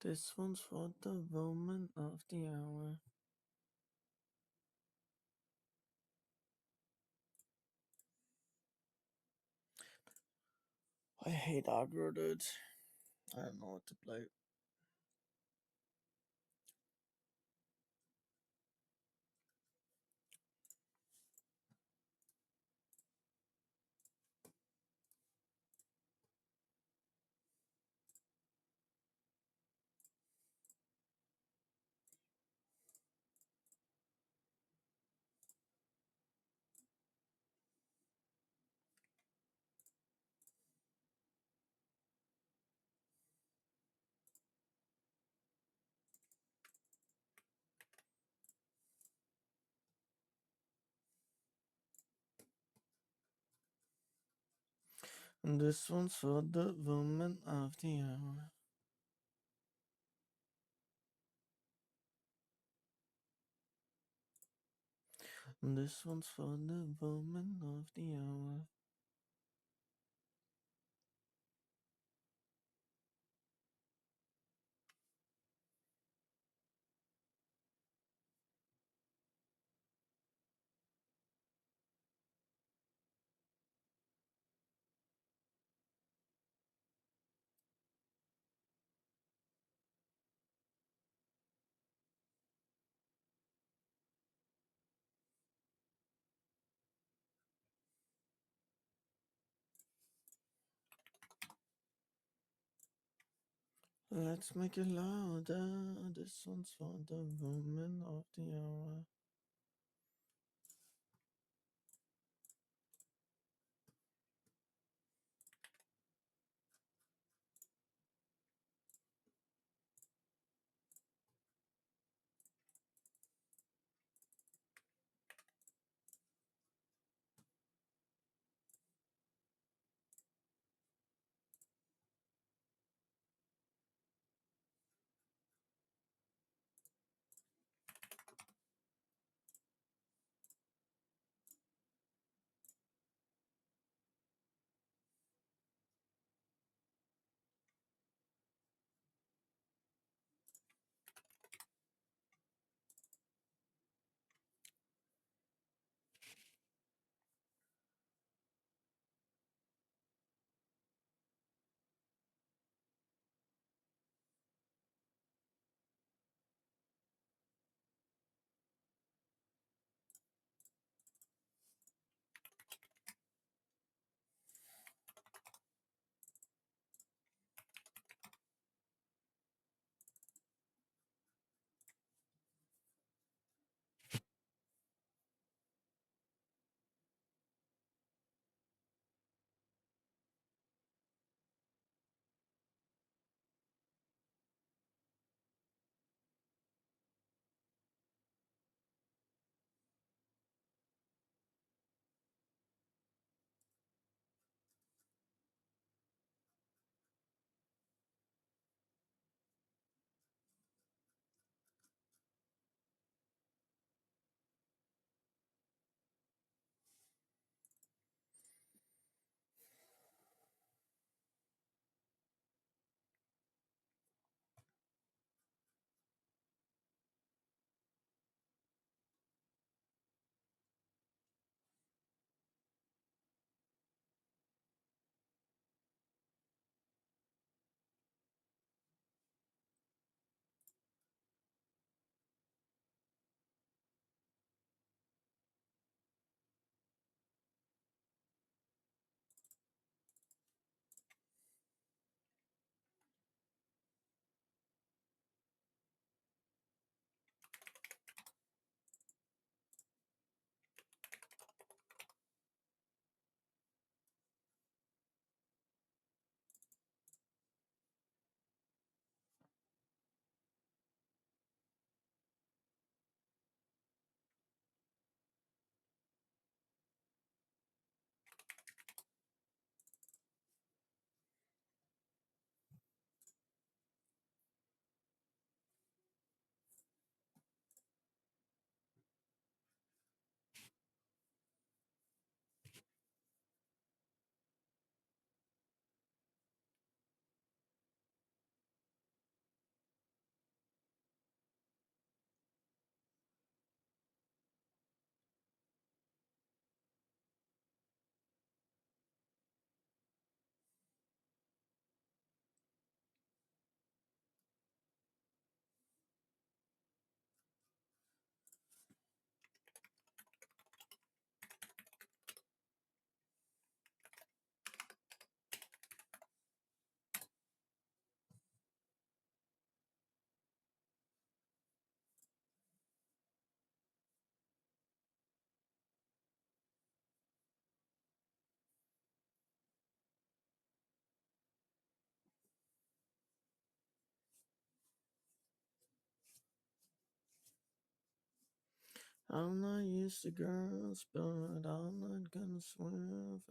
This one's for the woman of the hour. I hate aggro, dude. I don't know what to play. And this one's for the woman of the hour. And this one's for the woman of the hour. Let's make it louder. This one's for the woman of the hour. I'm not used to girls, but I'm not gonna swerve.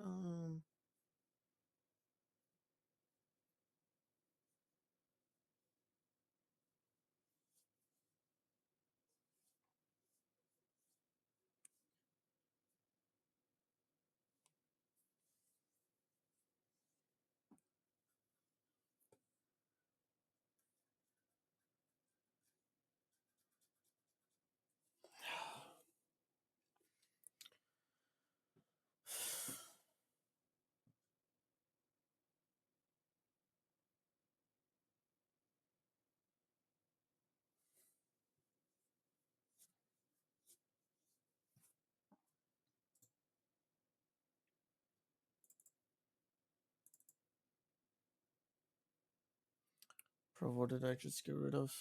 Bro, what did I just get rid of?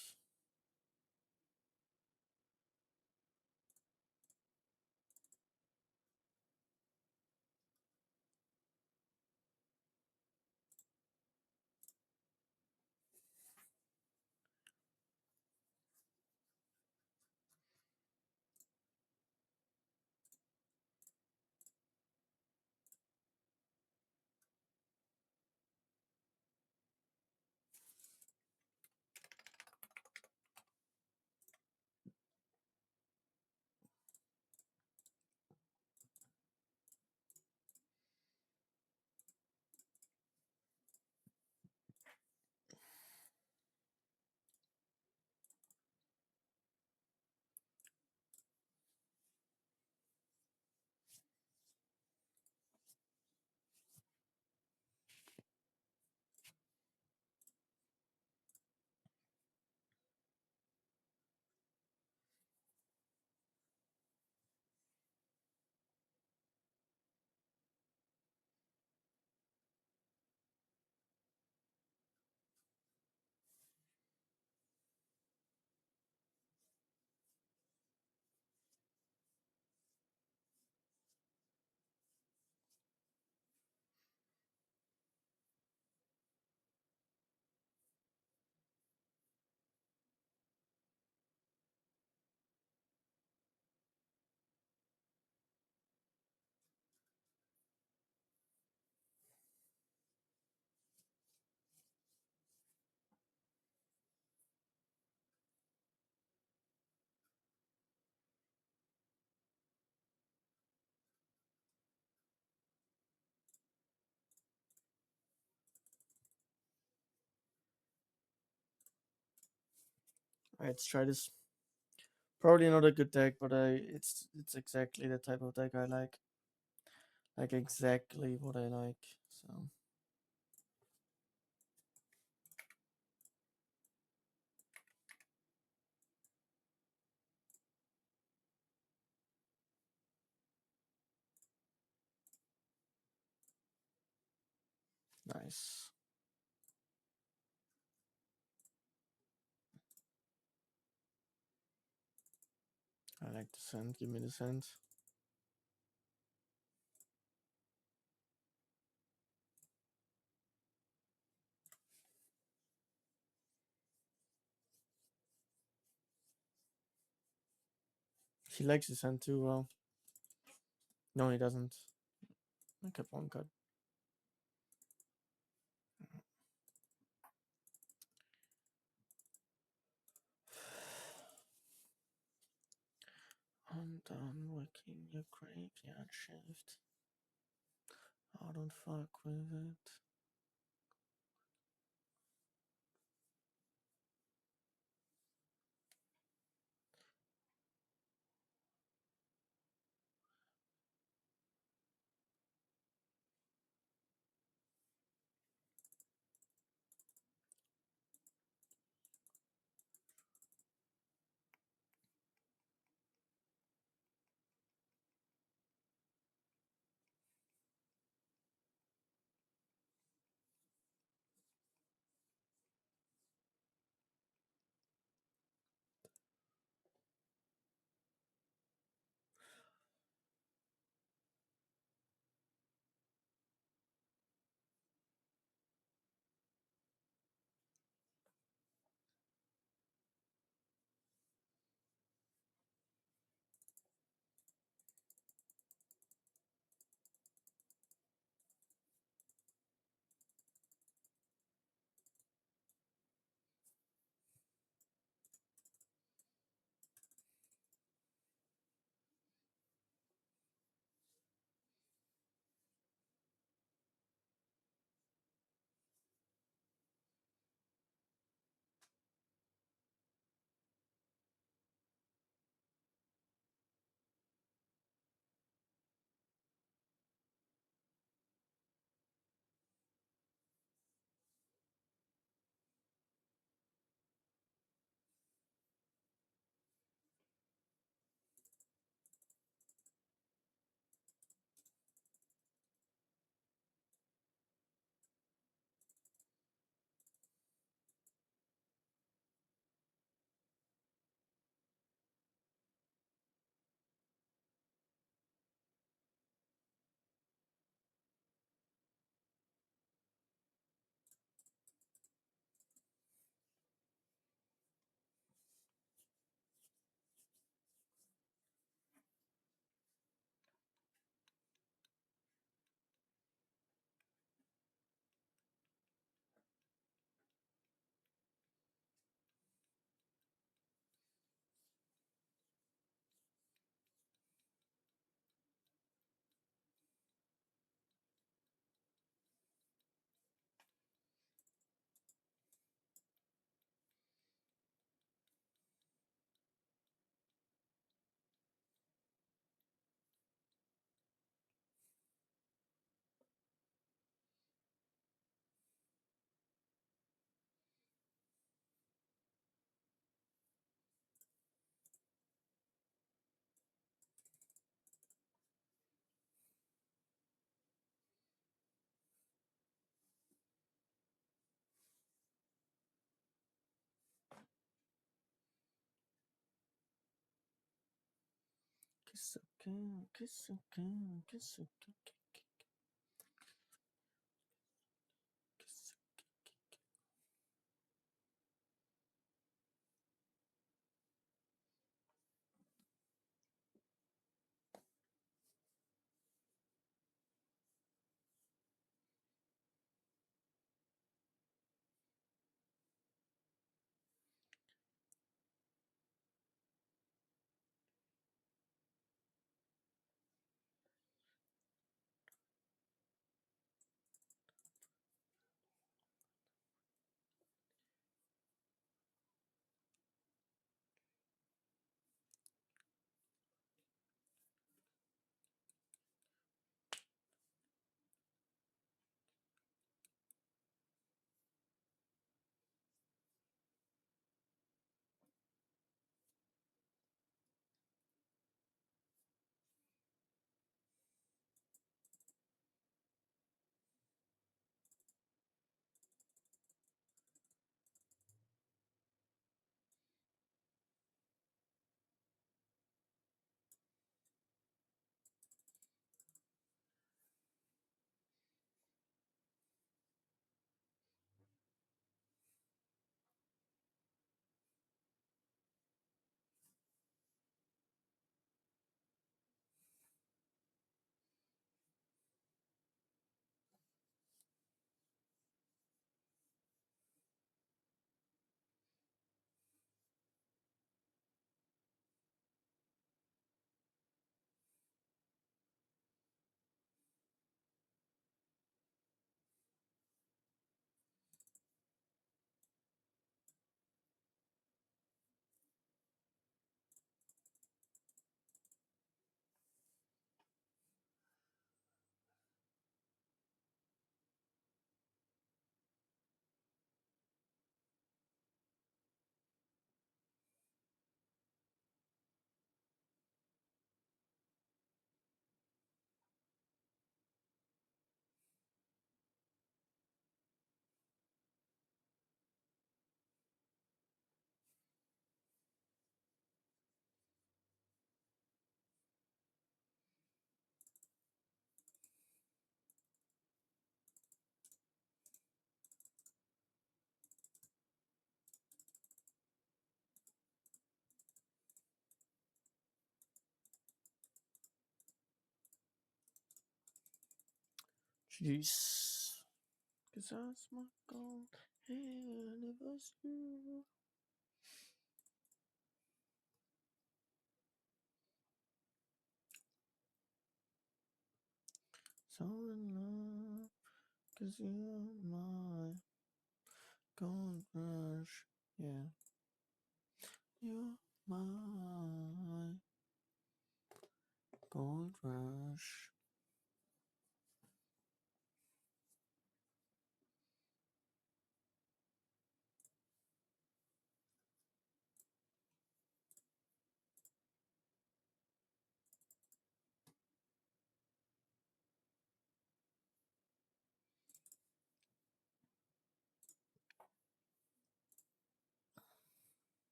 Alright, let's try this. Probably not a good deck, but it's exactly the type of deck I like. Like exactly what I like. So nice. I like the sand. Give me the sand. He likes the sand too well. No, he doesn't. I kept one cut. I'm done working your graveyard shift. I don't fuck with it. Jeez. Cause that's my goal. And it was you. So in love. Cause you're my gold rush. Yeah. You're my gold rush.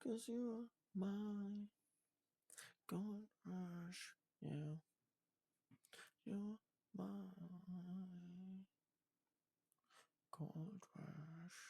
Cause you're my gold rush. Yeah. You're my gold rush.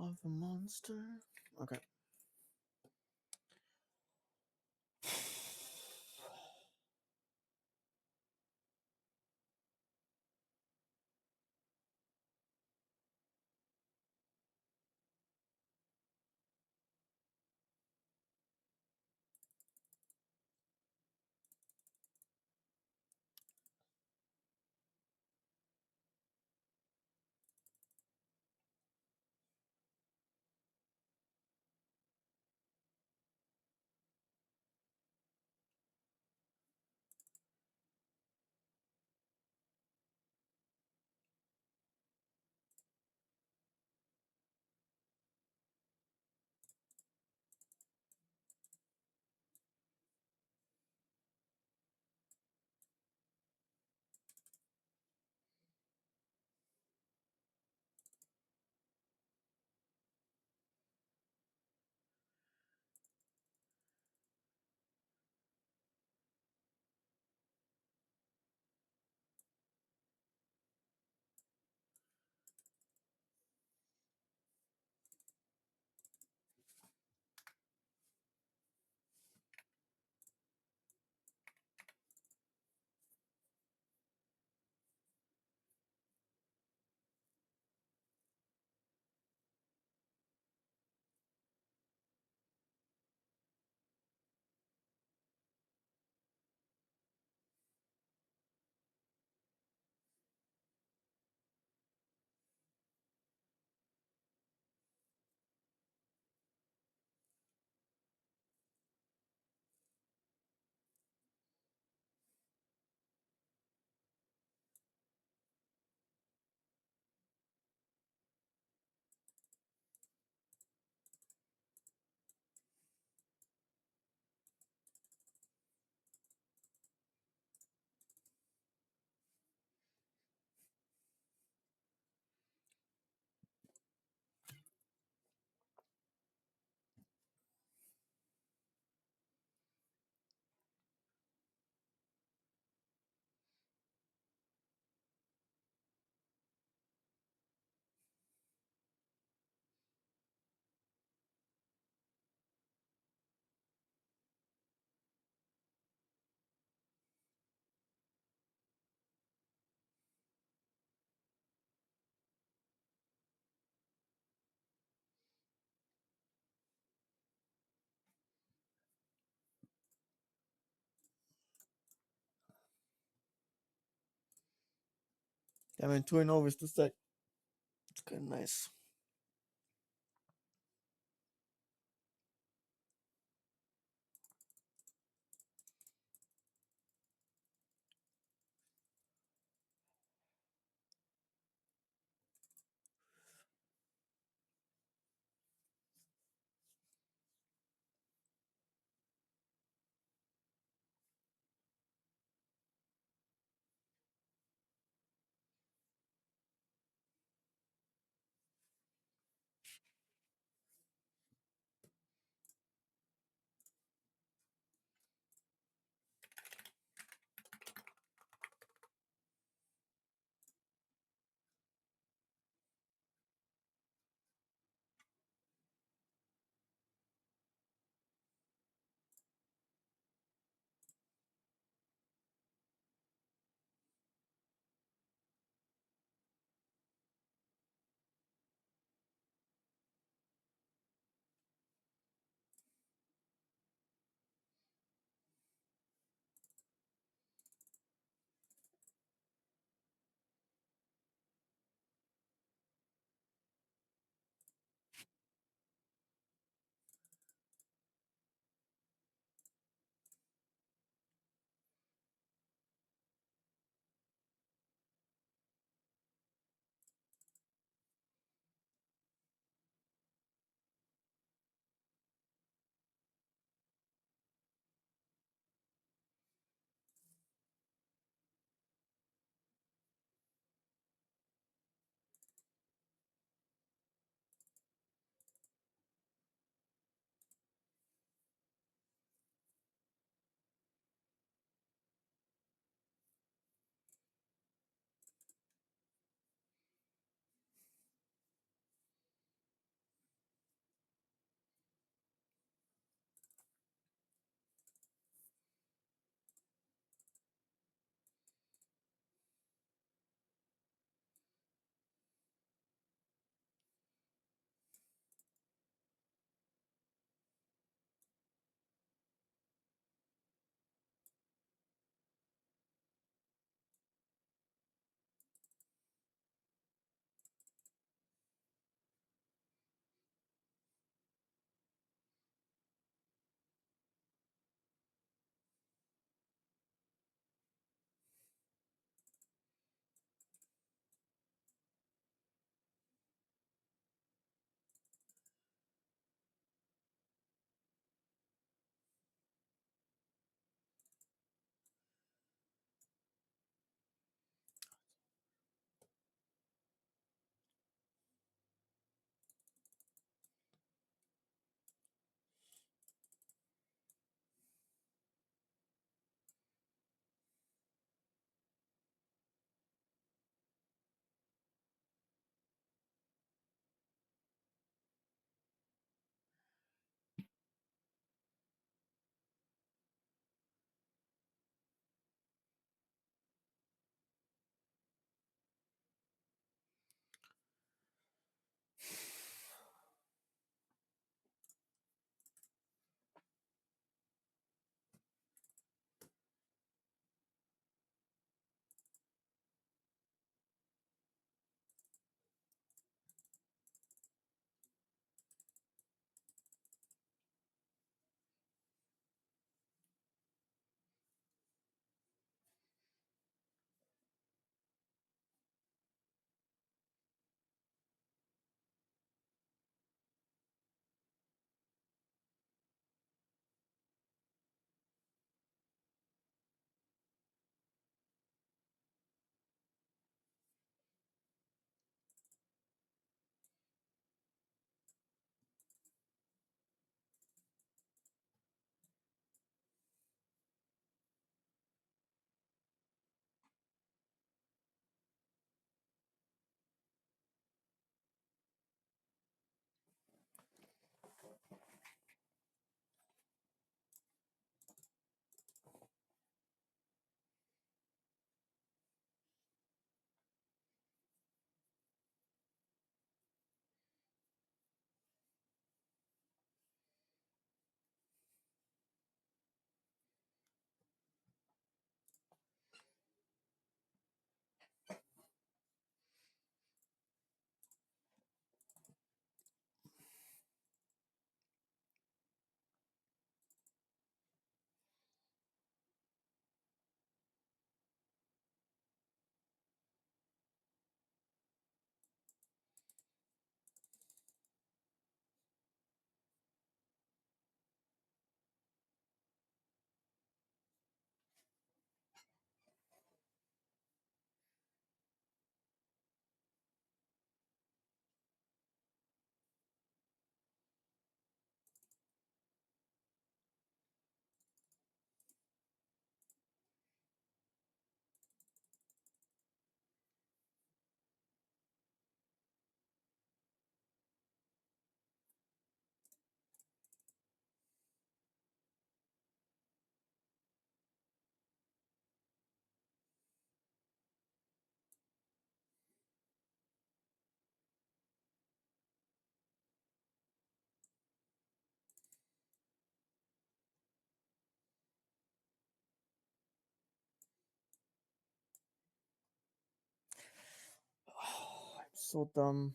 of a monster. Okay. I mean, 2-0 with this deck. It's kind of nice. So dumb.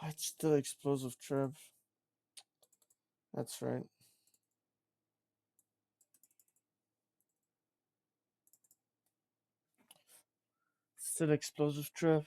Oh, it's still explosive trap. That's right. Still explosive trap.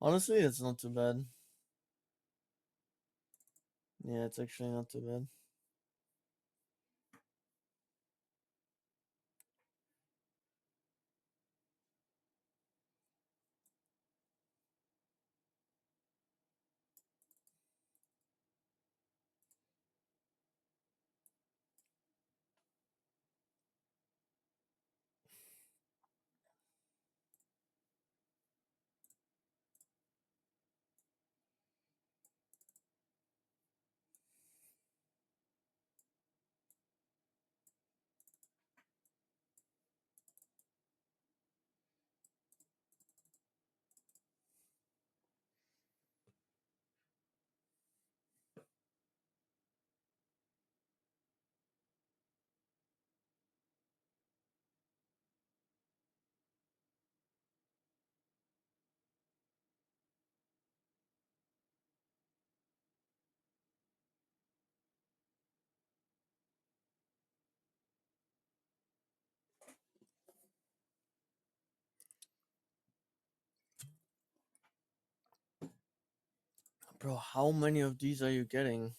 Honestly, it's not too bad. Yeah, it's actually not too bad. Bro, how many of these are you getting?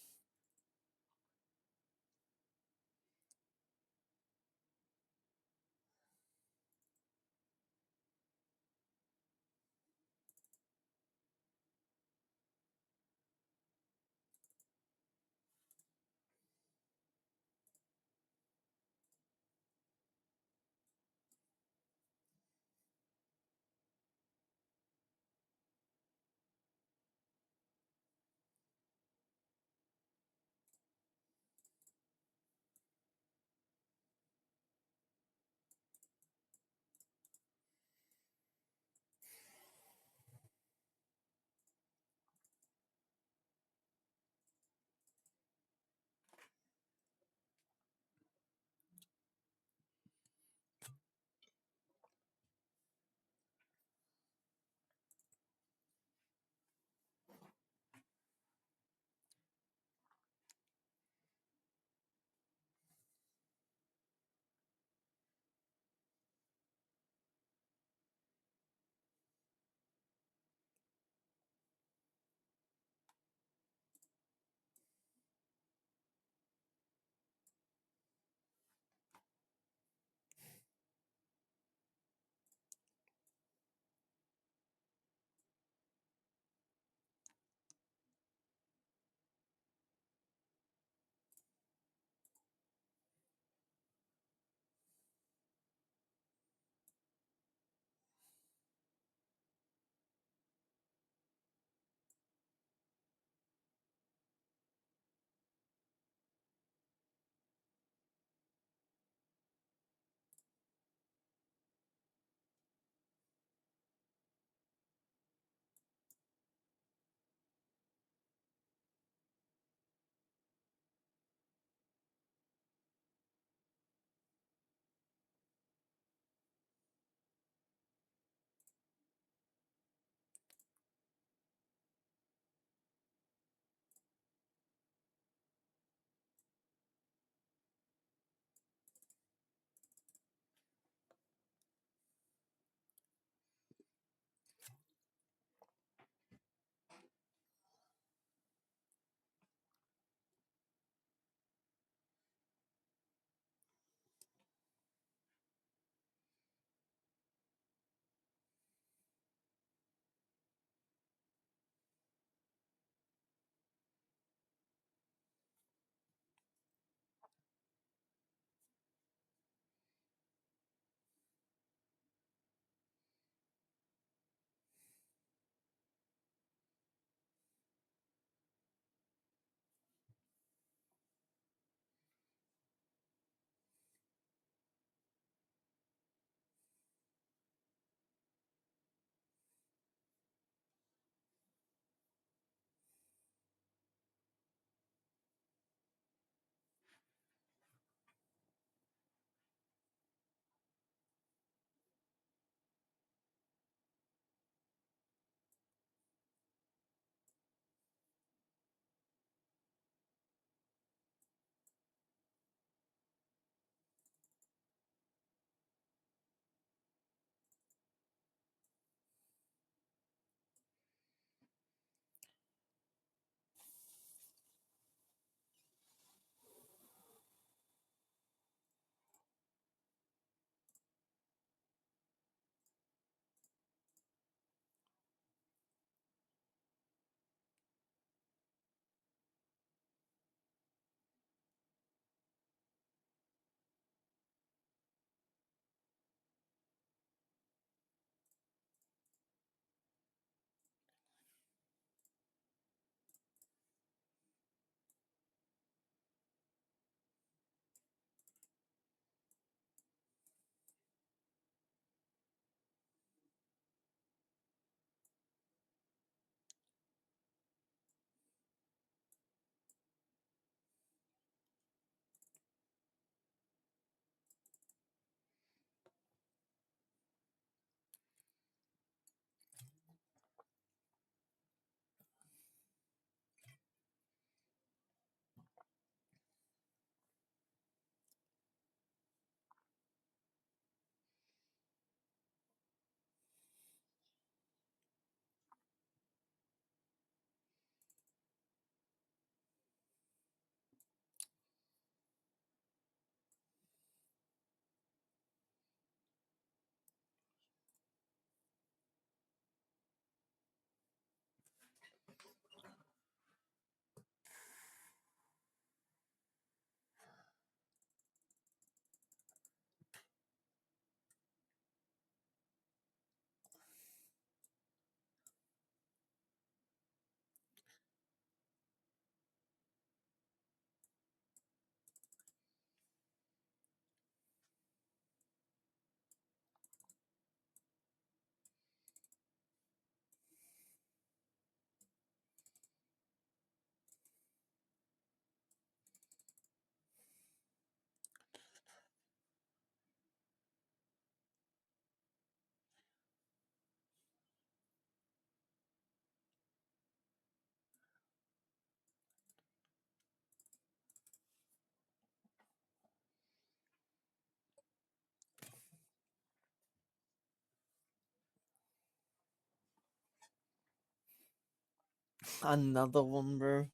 Another one, bro.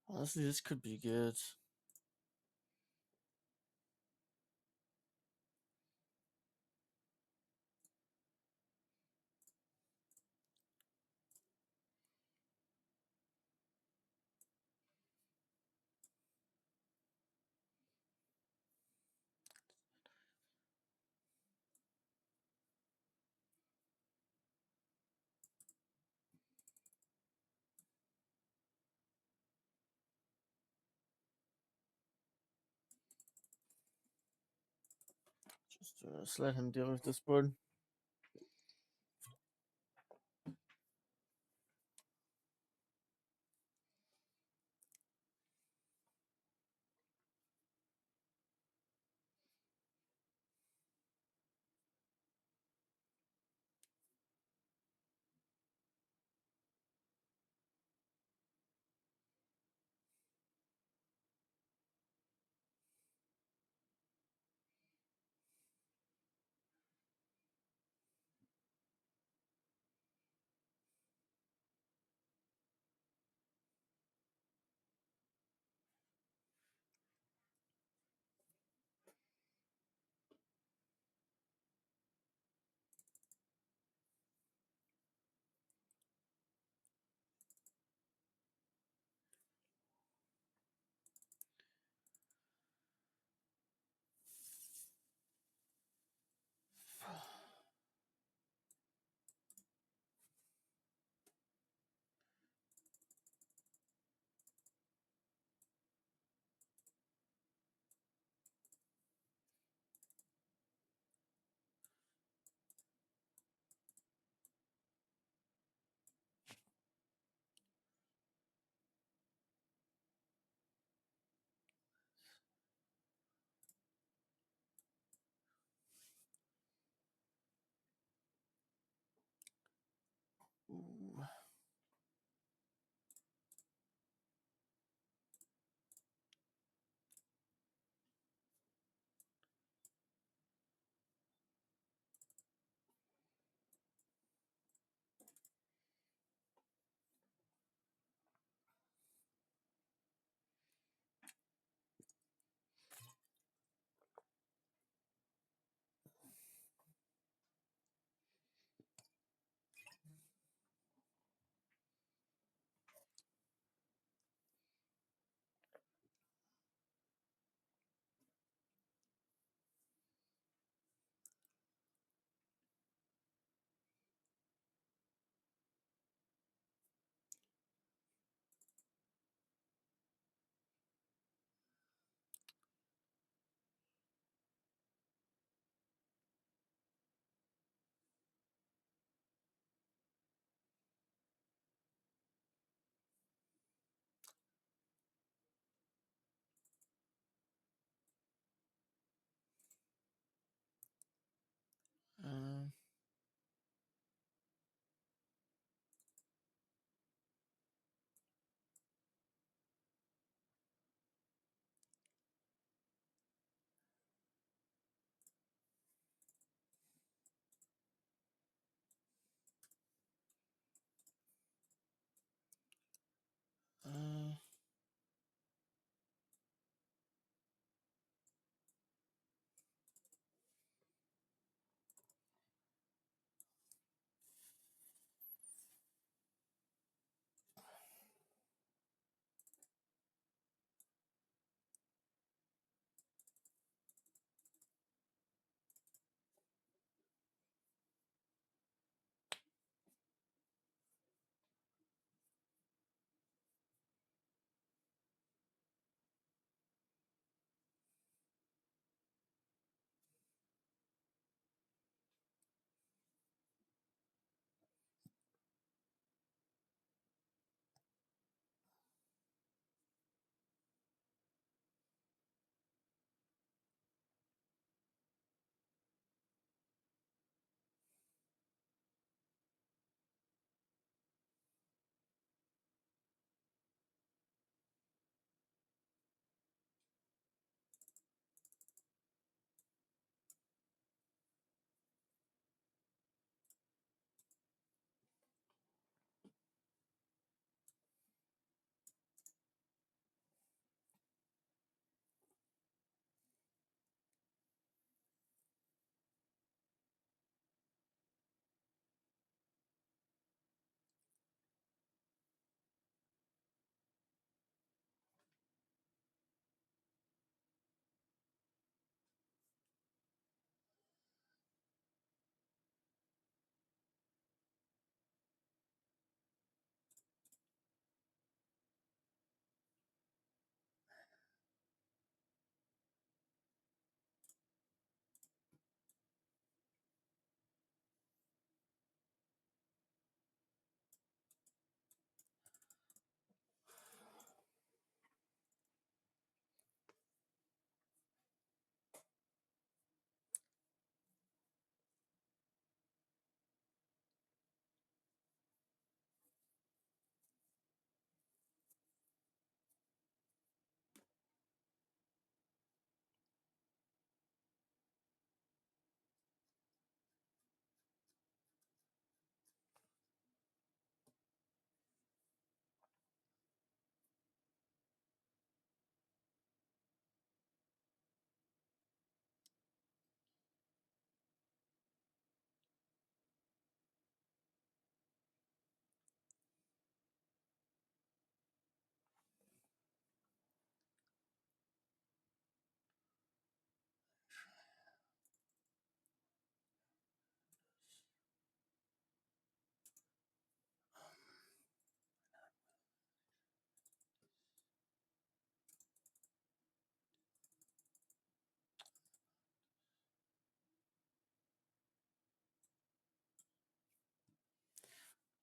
Honestly, this could be good. Just let him deal with this board.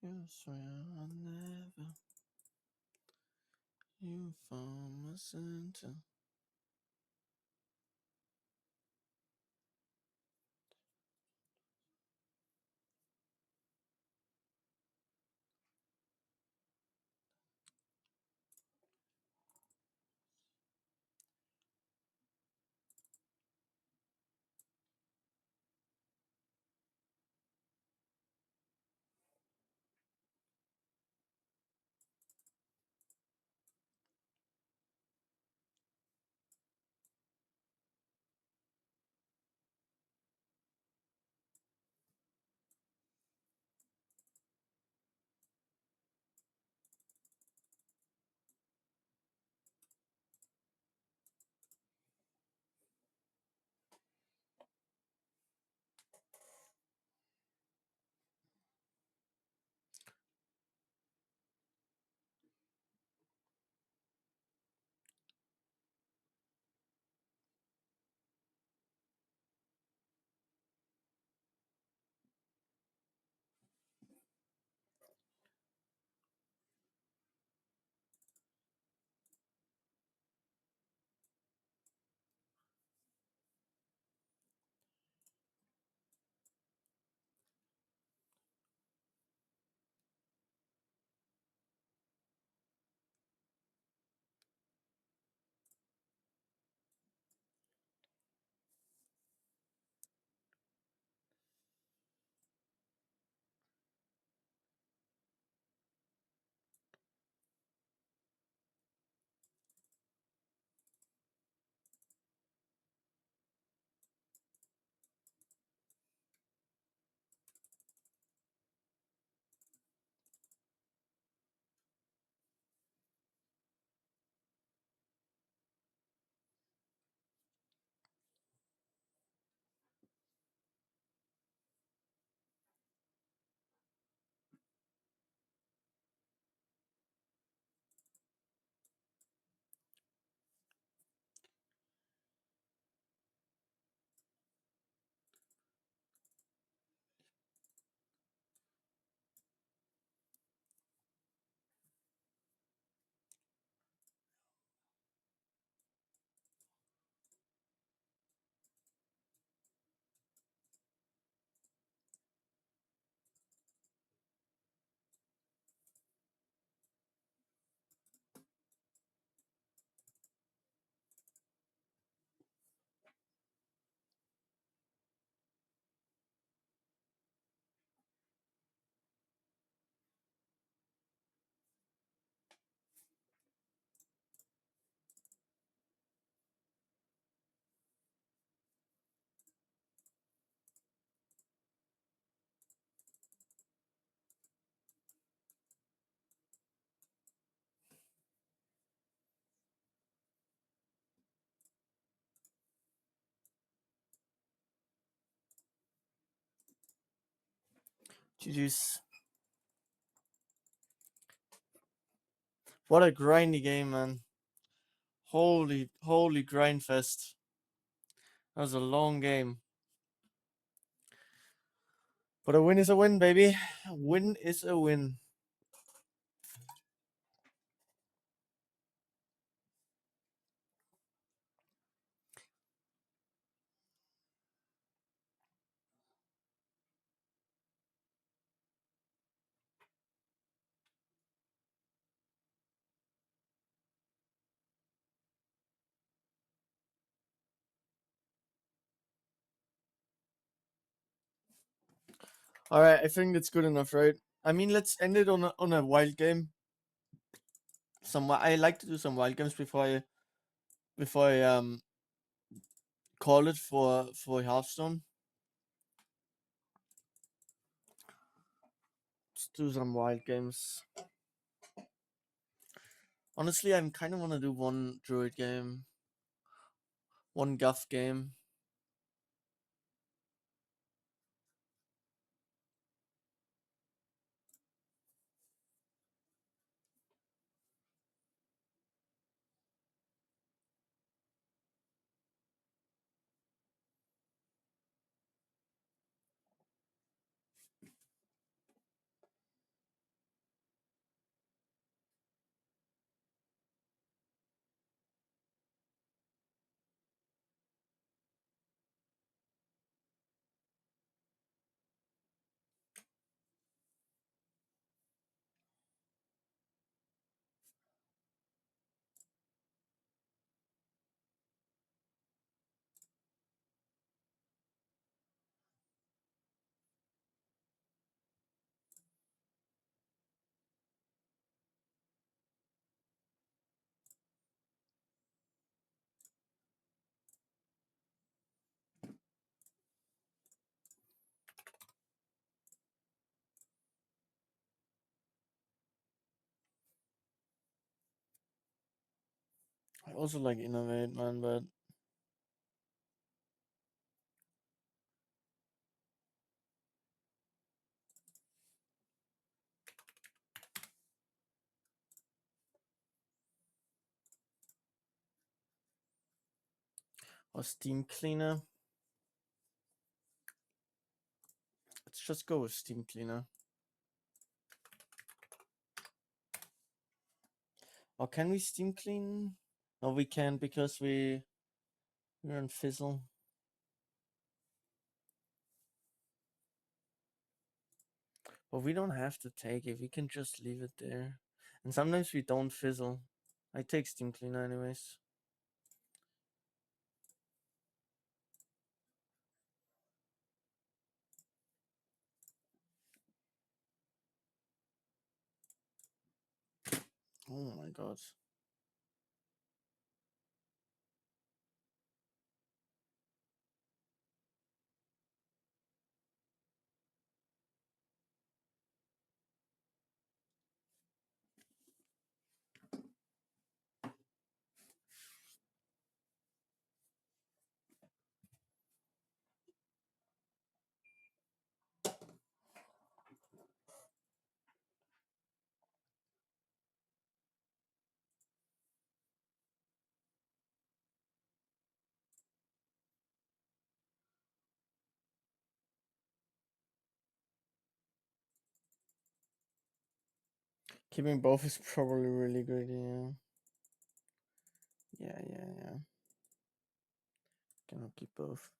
You swear I'll never. You found my center. GG's. What a grindy game, man. Holy grind fest. That was a long game. But a win is a win, baby. A win is a win. Alright, I think that's good enough, right? I mean, let's end it on a wild game. I like to do some wild games before I call it for Hearthstone. Let's do some wild games. Honestly, I'm kind of want to do one druid game, one guff game. I also like innovate, man, but or steam cleaner. Let's just go with steam cleaner. Or can we steam clean? No, we can't because we're on fizzle. But we don't have to take it. We can just leave it there. And sometimes we don't fizzle. I take steam cleaner anyways. Oh my god. Keeping both is probably really good, yeah. Yeah. Cannot keep both.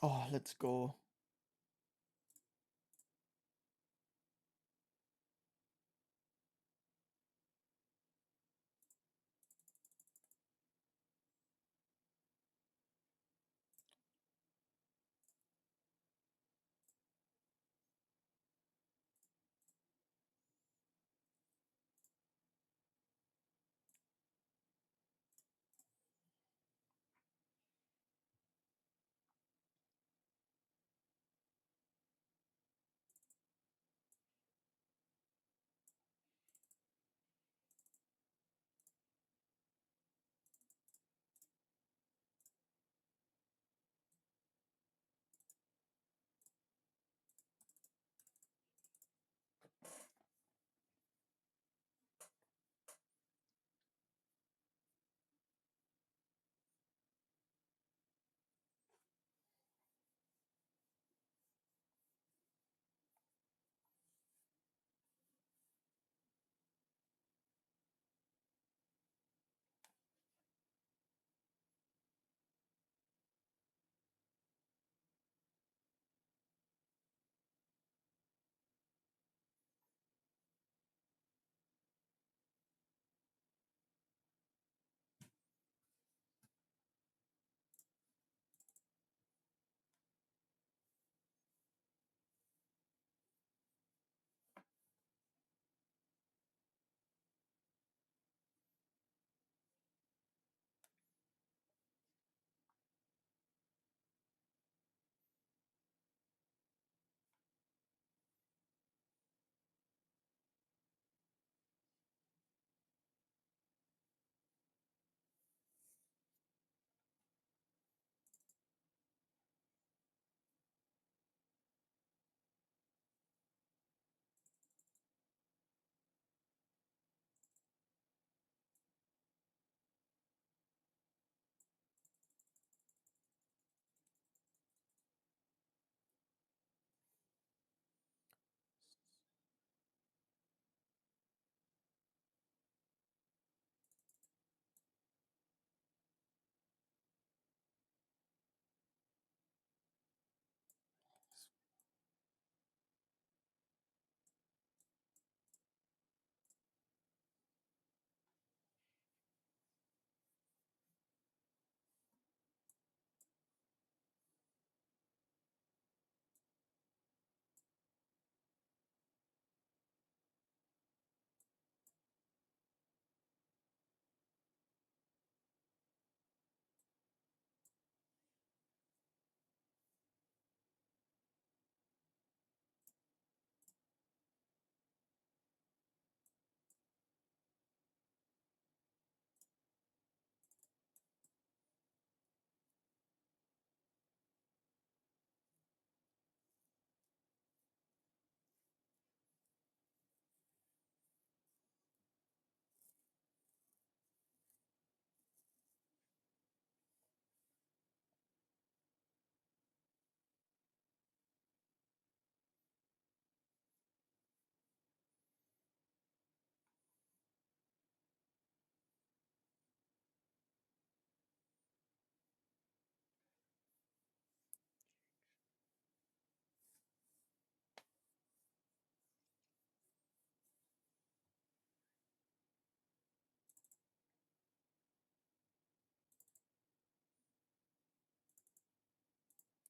Oh, let's go.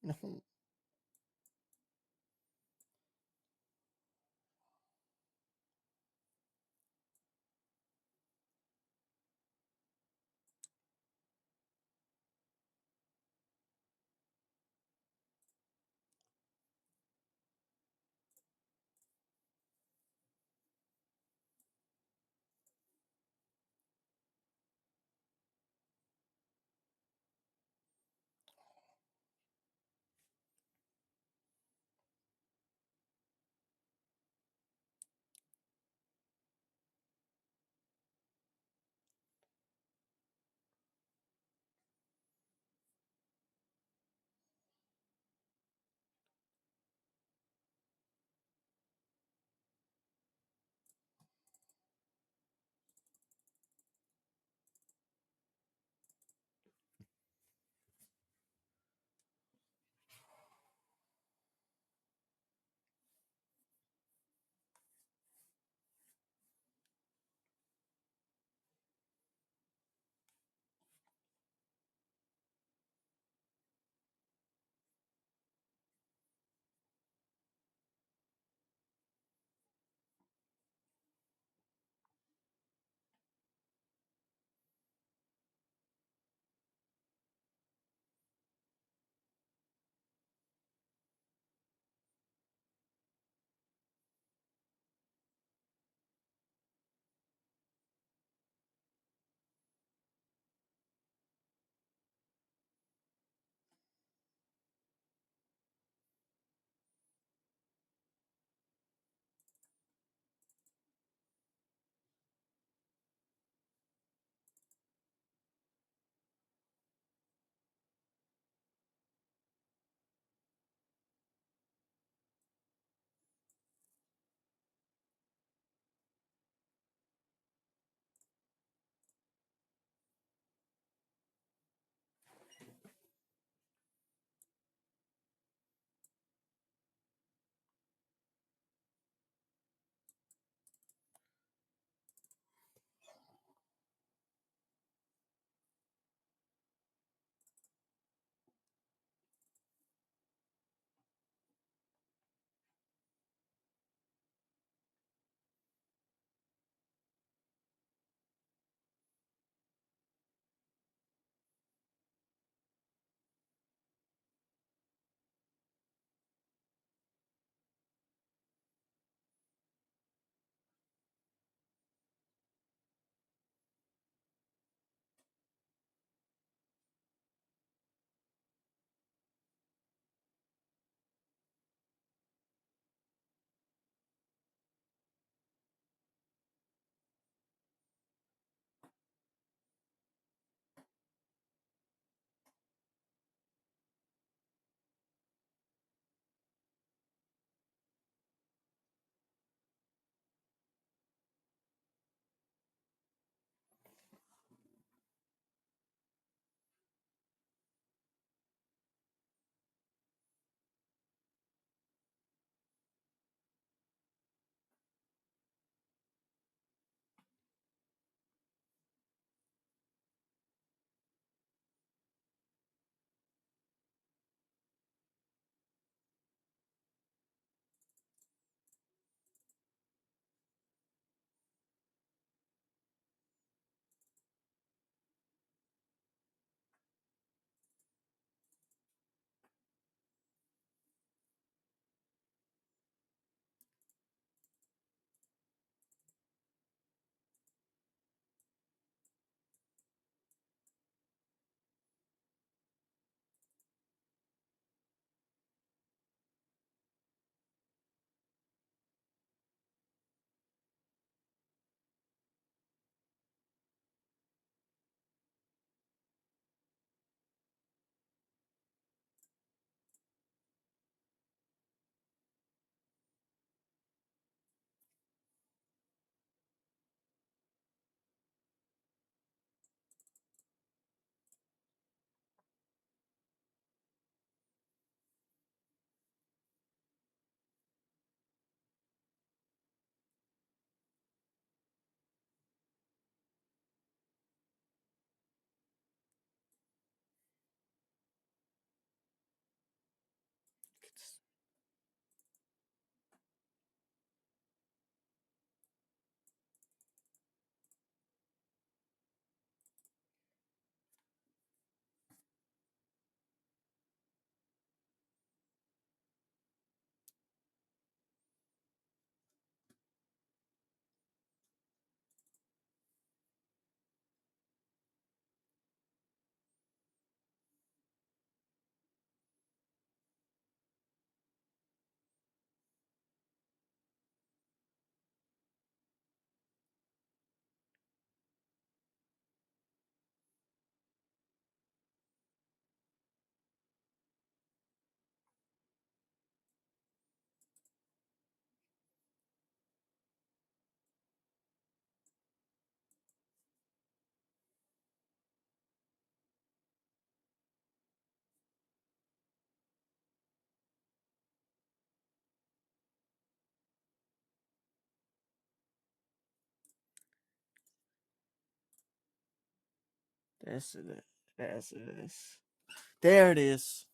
No. There's it. There's it is. There it is.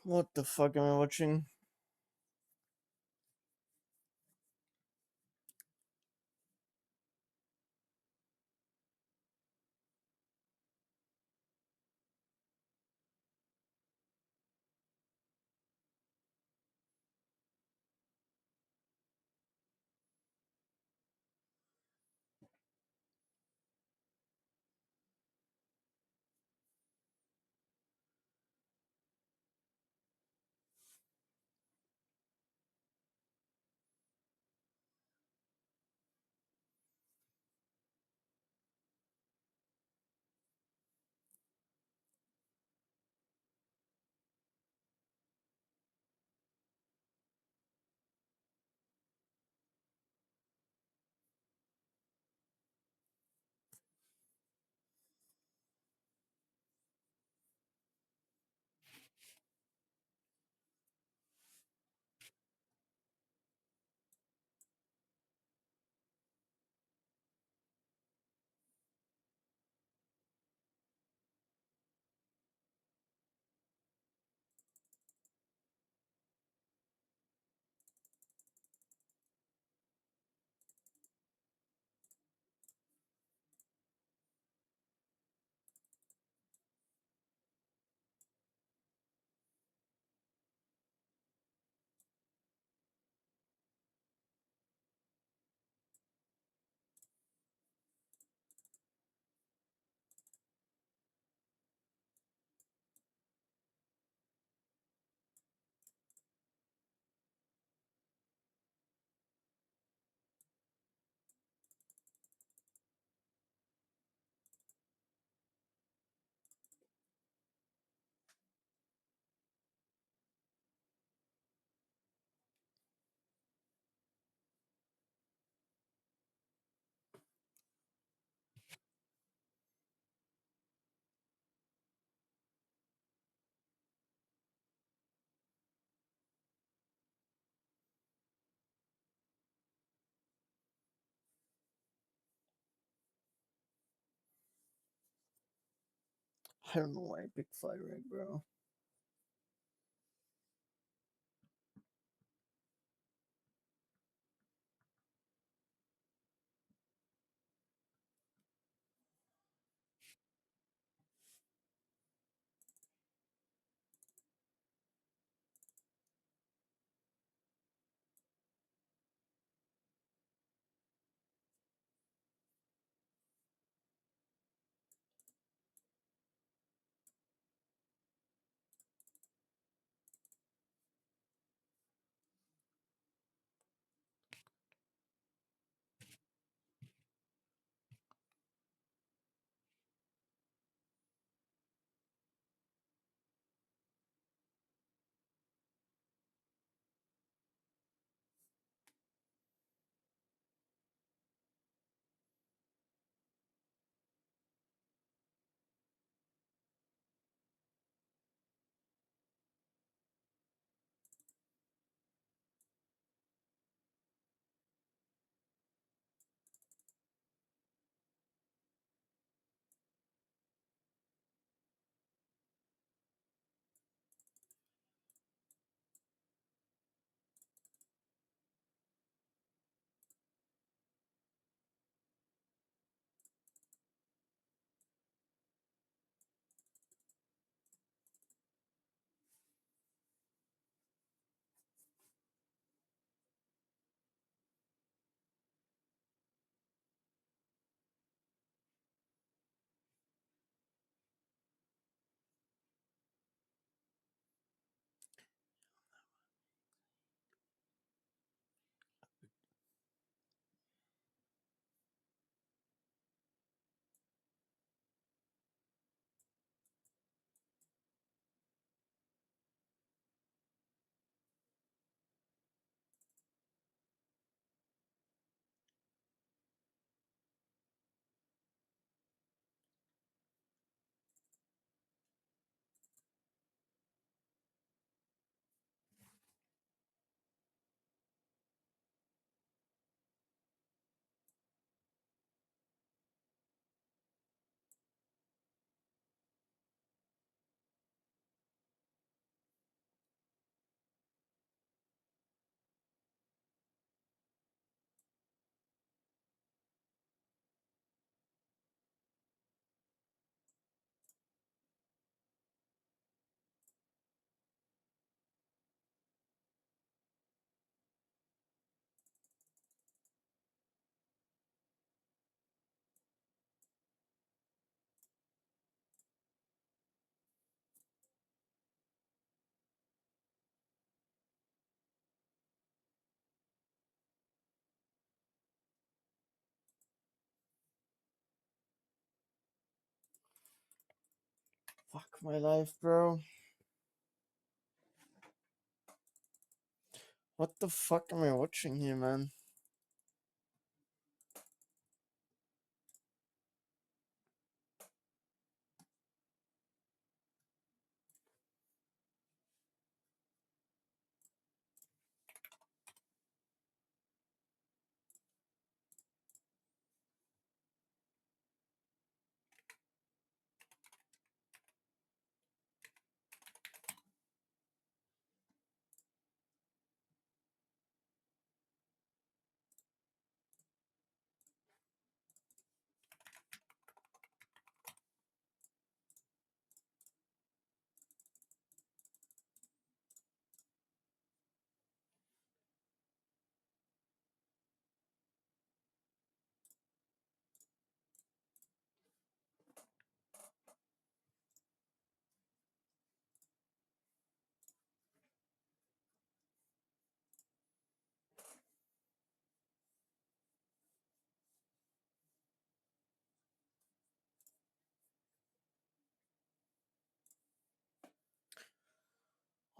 What the fuck am I watching? I don't know why I picked Fire Red, bro. Fuck my life, bro. What the fuck am I watching here, man?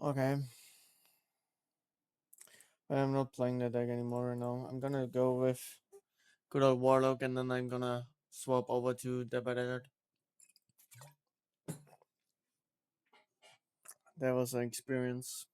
Okay. But I'm not playing that deck anymore now. I'm gonna go with good old Warlock and then I'm gonna swap over to the better. That was an experience.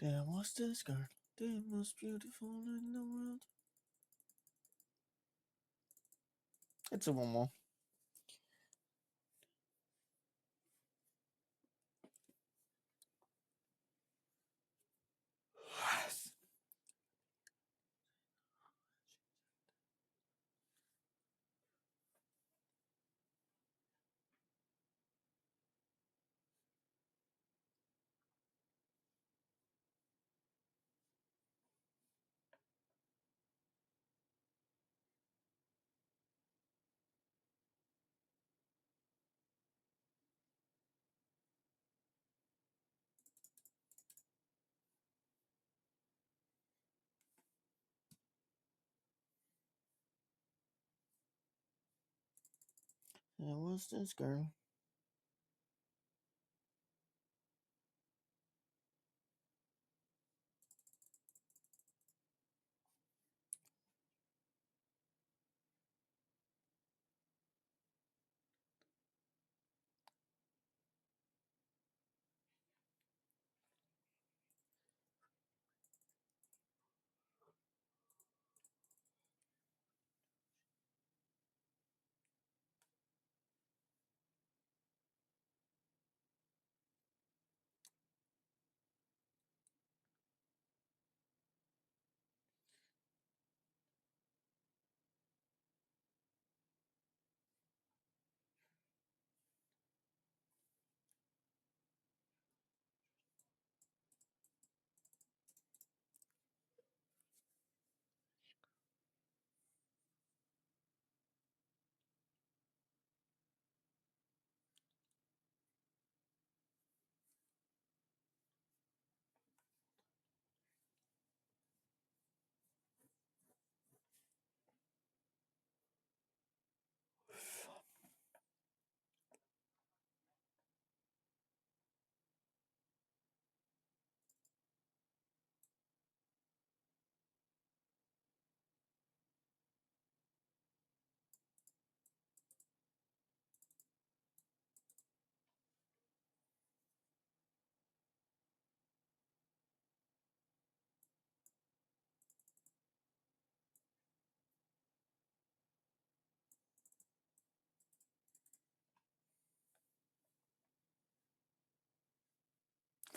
There was this girl, the most beautiful in the world. It's a one more. There was this girl.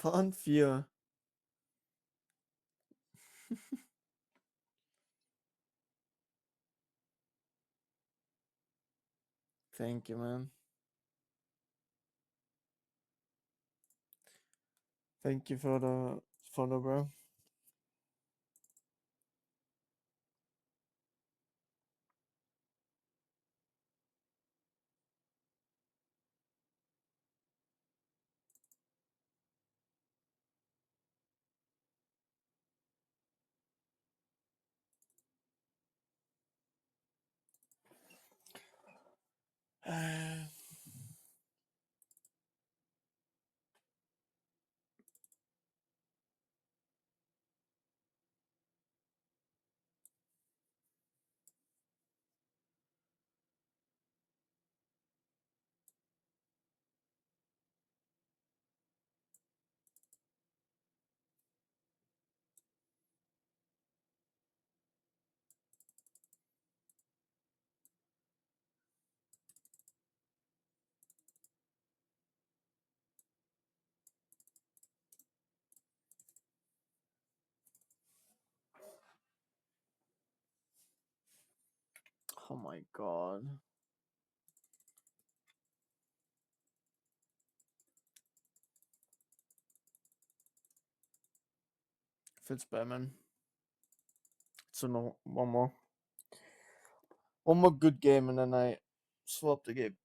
Waren vier. Thank you, man. Thank you for the follow, bro. Oh my god. Feels bad, man. So no, one more. One more good game and then I swap the game.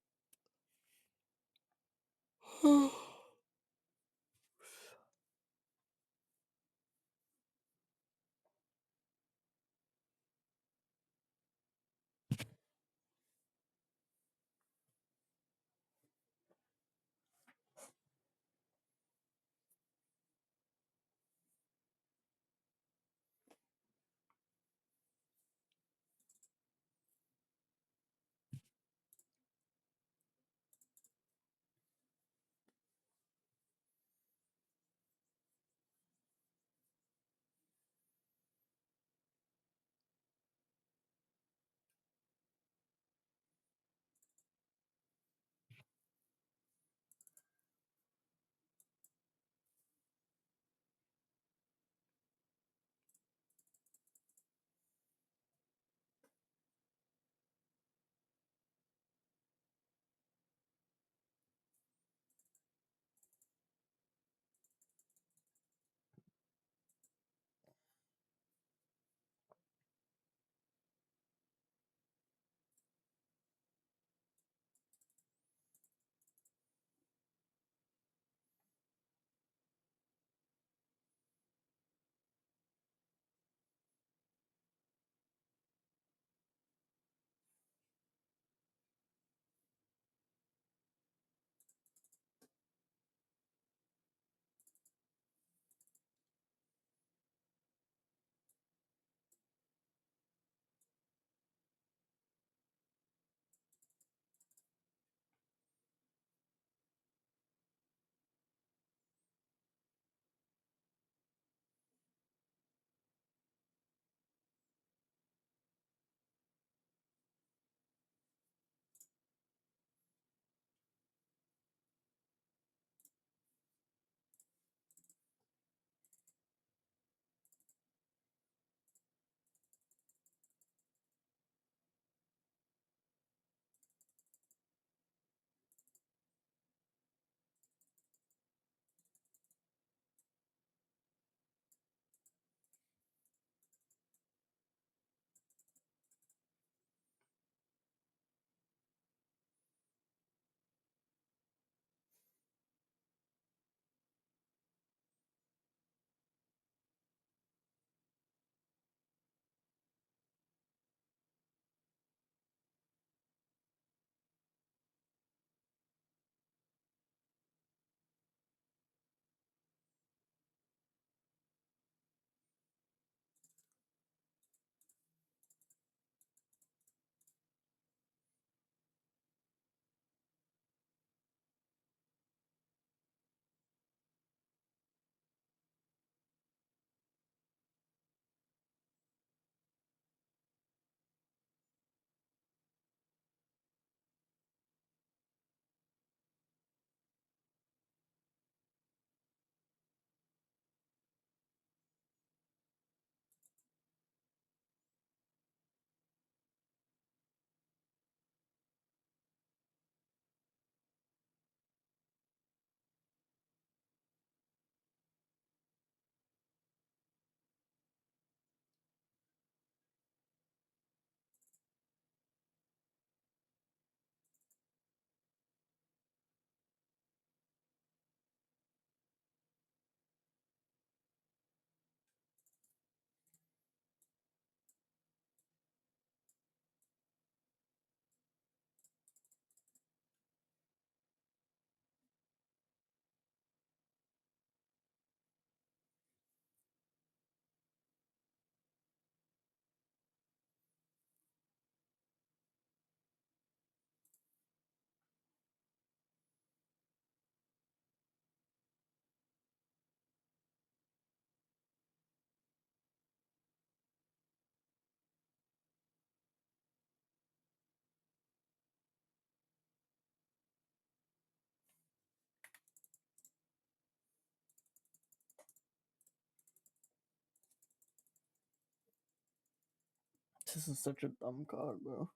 This is such a dumb card, bro.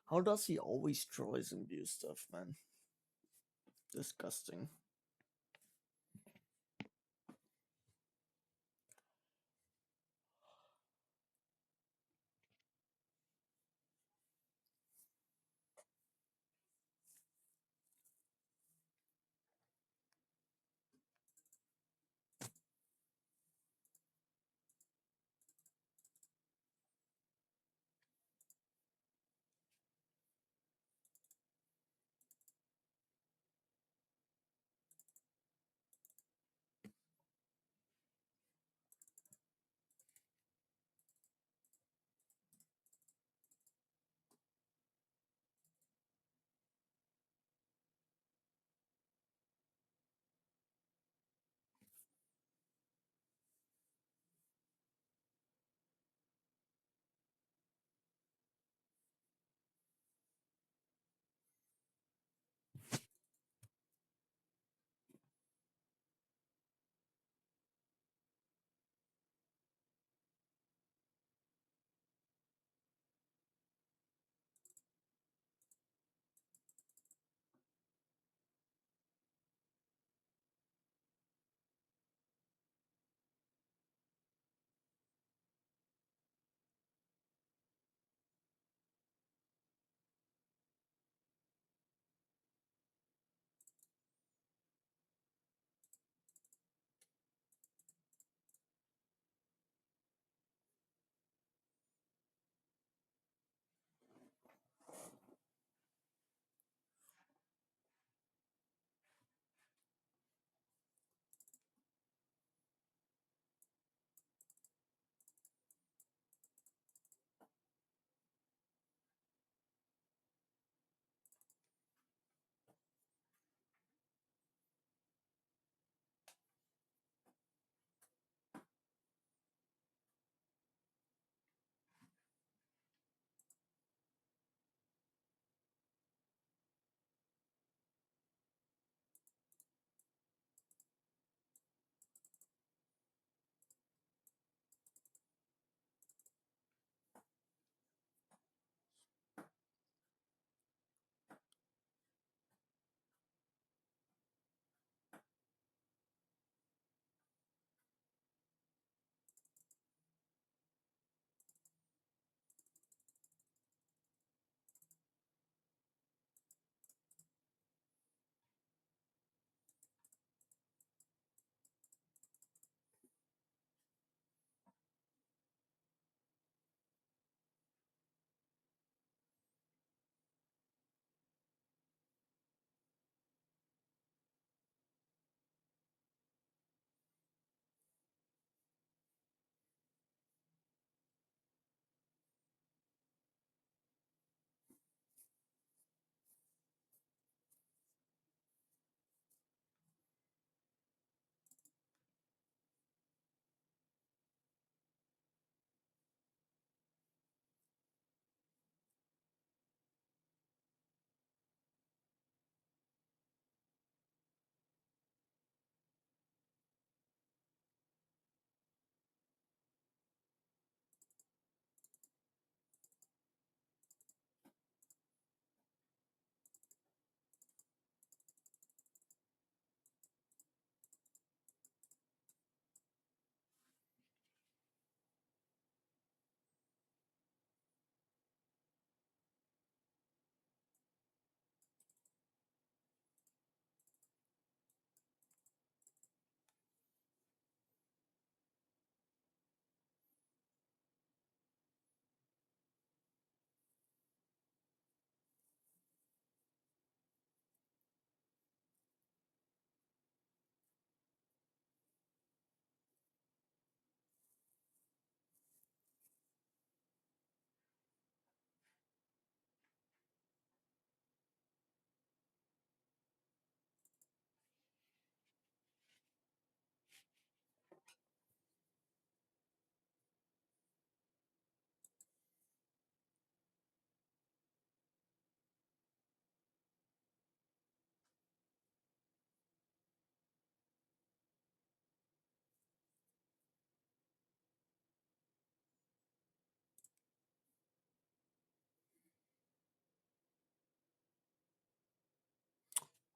How does he always draw his imbue stuff, man? Disgusting.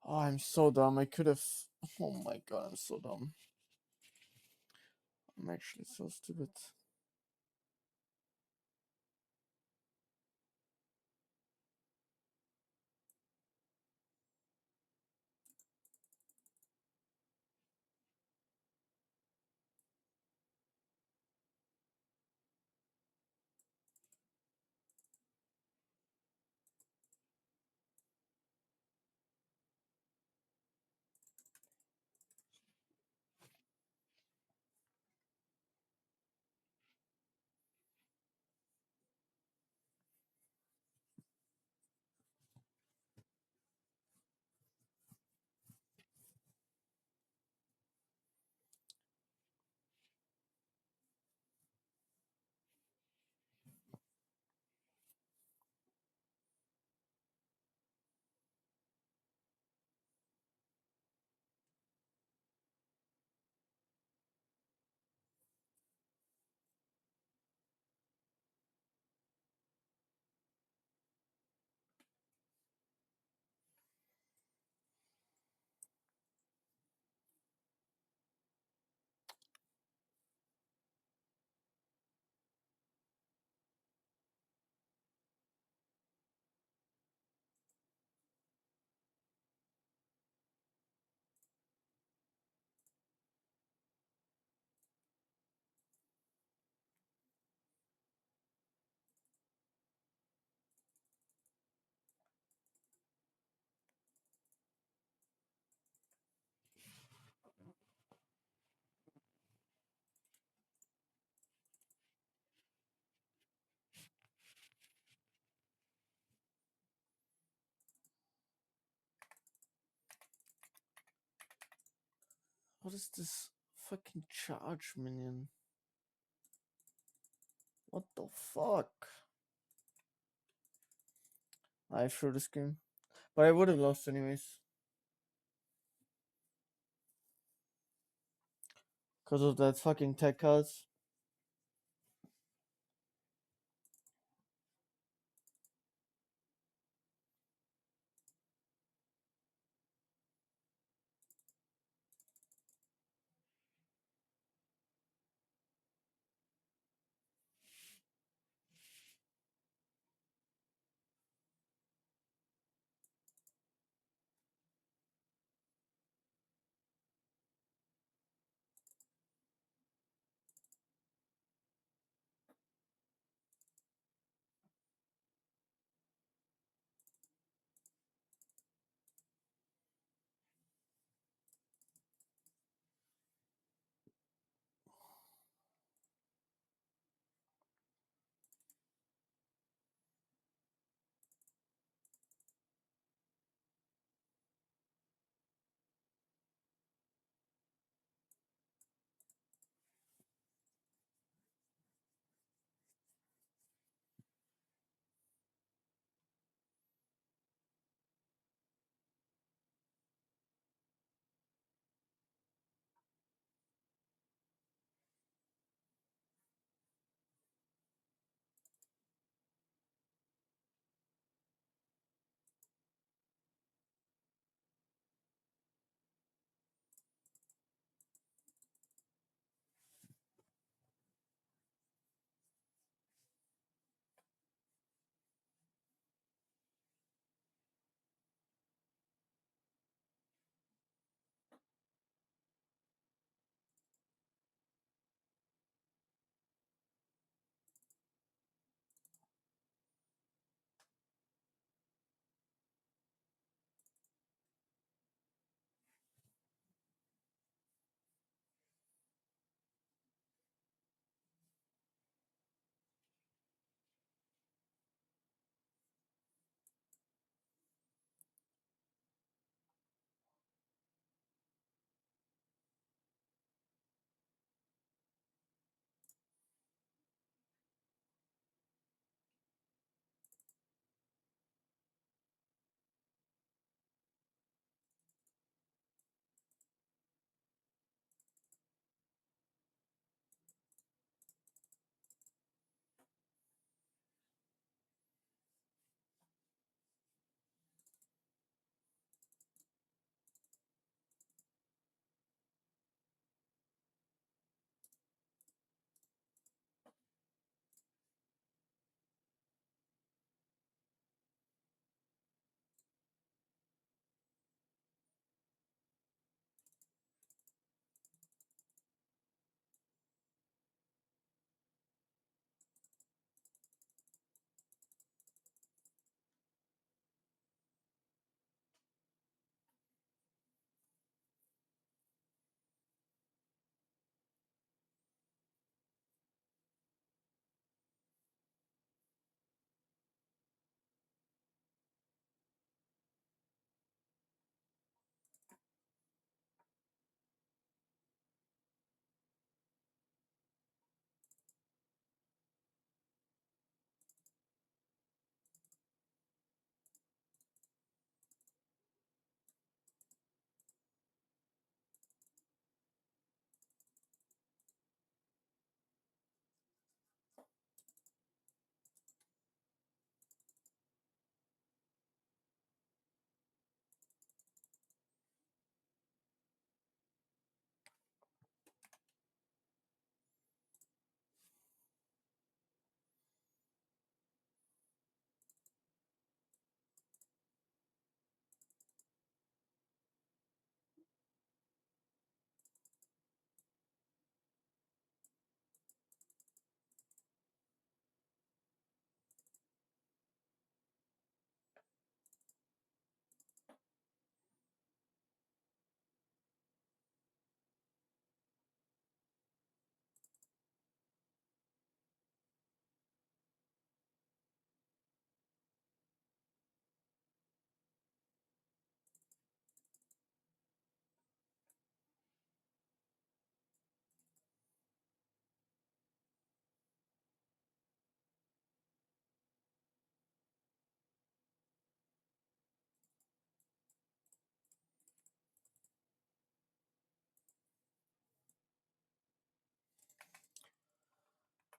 Oh, I'm so dumb. I could have. Oh my god, I'm so dumb. I'm actually so stupid. What is this fucking charge minion? What the fuck? I threw the game. But I would have lost anyways. Because of that fucking tech cards.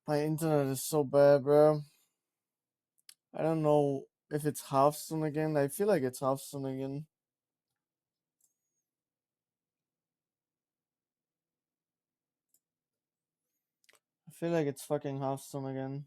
My internet is so bad, bro. I don't know if it's Hearthstone again. I feel like it's Hearthstone again. I feel like it's fucking Hearthstone again.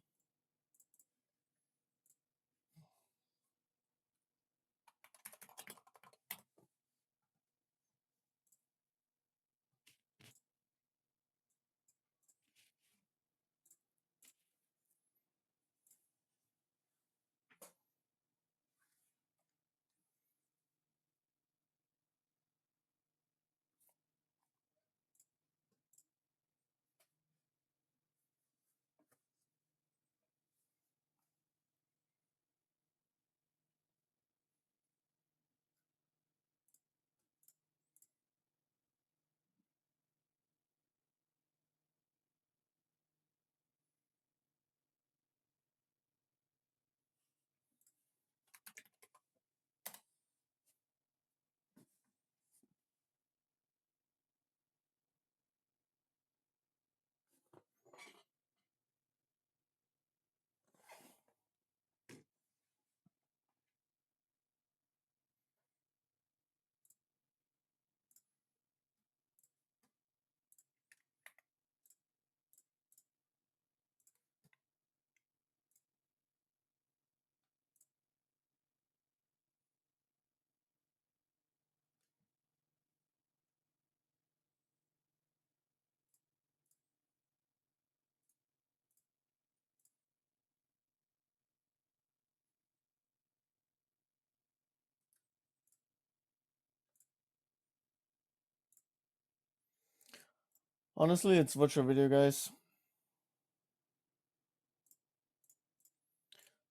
Honestly, it's watch a video, guys.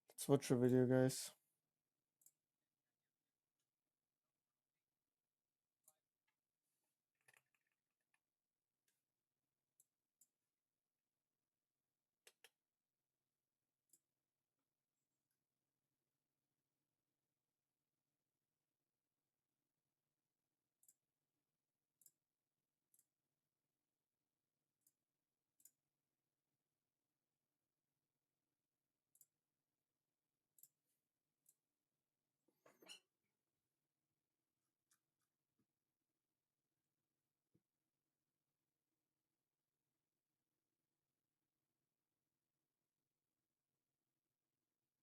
Let's watch a video, guys.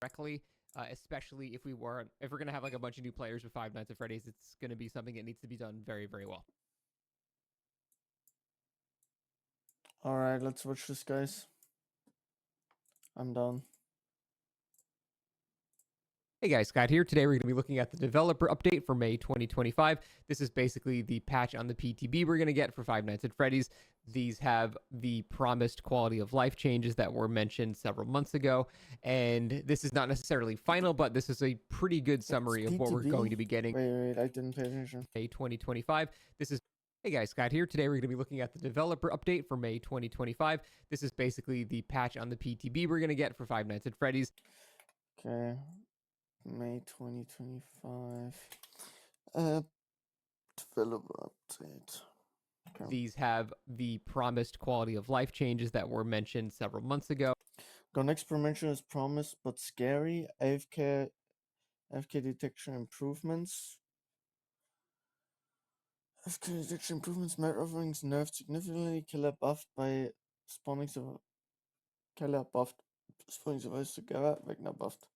Correctly, especially if we're gonna have like a bunch of new players with Five Nights at Freddy's, it's gonna be something that needs to be done very, very well. Alright, let's watch this, guys. I'm done. Hey guys, Scott here. Today we're going to be looking at the developer update for May 2025. This is basically the patch on the PTB we're going to get for Five Nights at Freddy's. These have the promised quality of life changes that were mentioned several months ago. And this is not necessarily final, but this is a pretty good summary of what we're going to be getting. Wait, I didn't pay attention. May 2025. Hey guys, Scott here. Today we're going to be looking at the developer update for May 2025. This is basically the patch on the PTB we're going to get for Five Nights at Freddy's. Okay. May 2025. Developer update. Okay. These have the promised quality of life changes that were mentioned several months ago. Gun experimentation is promised but scary. AFK detection improvements. AFK detection improvements. Mad offerings nerfed significantly. Killer buffed by spawning Killer buffed spawning survivors together. Vecna buffed.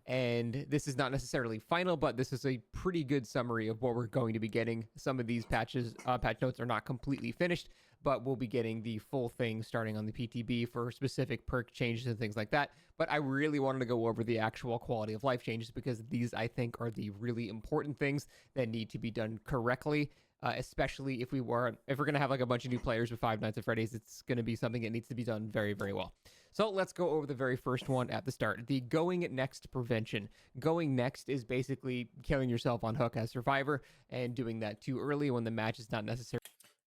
And this is not necessarily final, but this is a pretty good summary of what we're going to be getting. Some of these patch notes are not completely finished, but we'll be getting the full thing starting on the PTB for specific perk changes and things like that. But I really wanted to go over the actual quality of life changes because these, I think, are the really important things that need to be done correctly. Especially if we're going to have like a bunch of new players with Five Nights at Freddy's, it's going to be something that needs to be done very, very well. So let's go over the very first one at the start. The going next prevention. Going next is basically killing yourself on hook as survivor and doing that too early when the match is not necessary.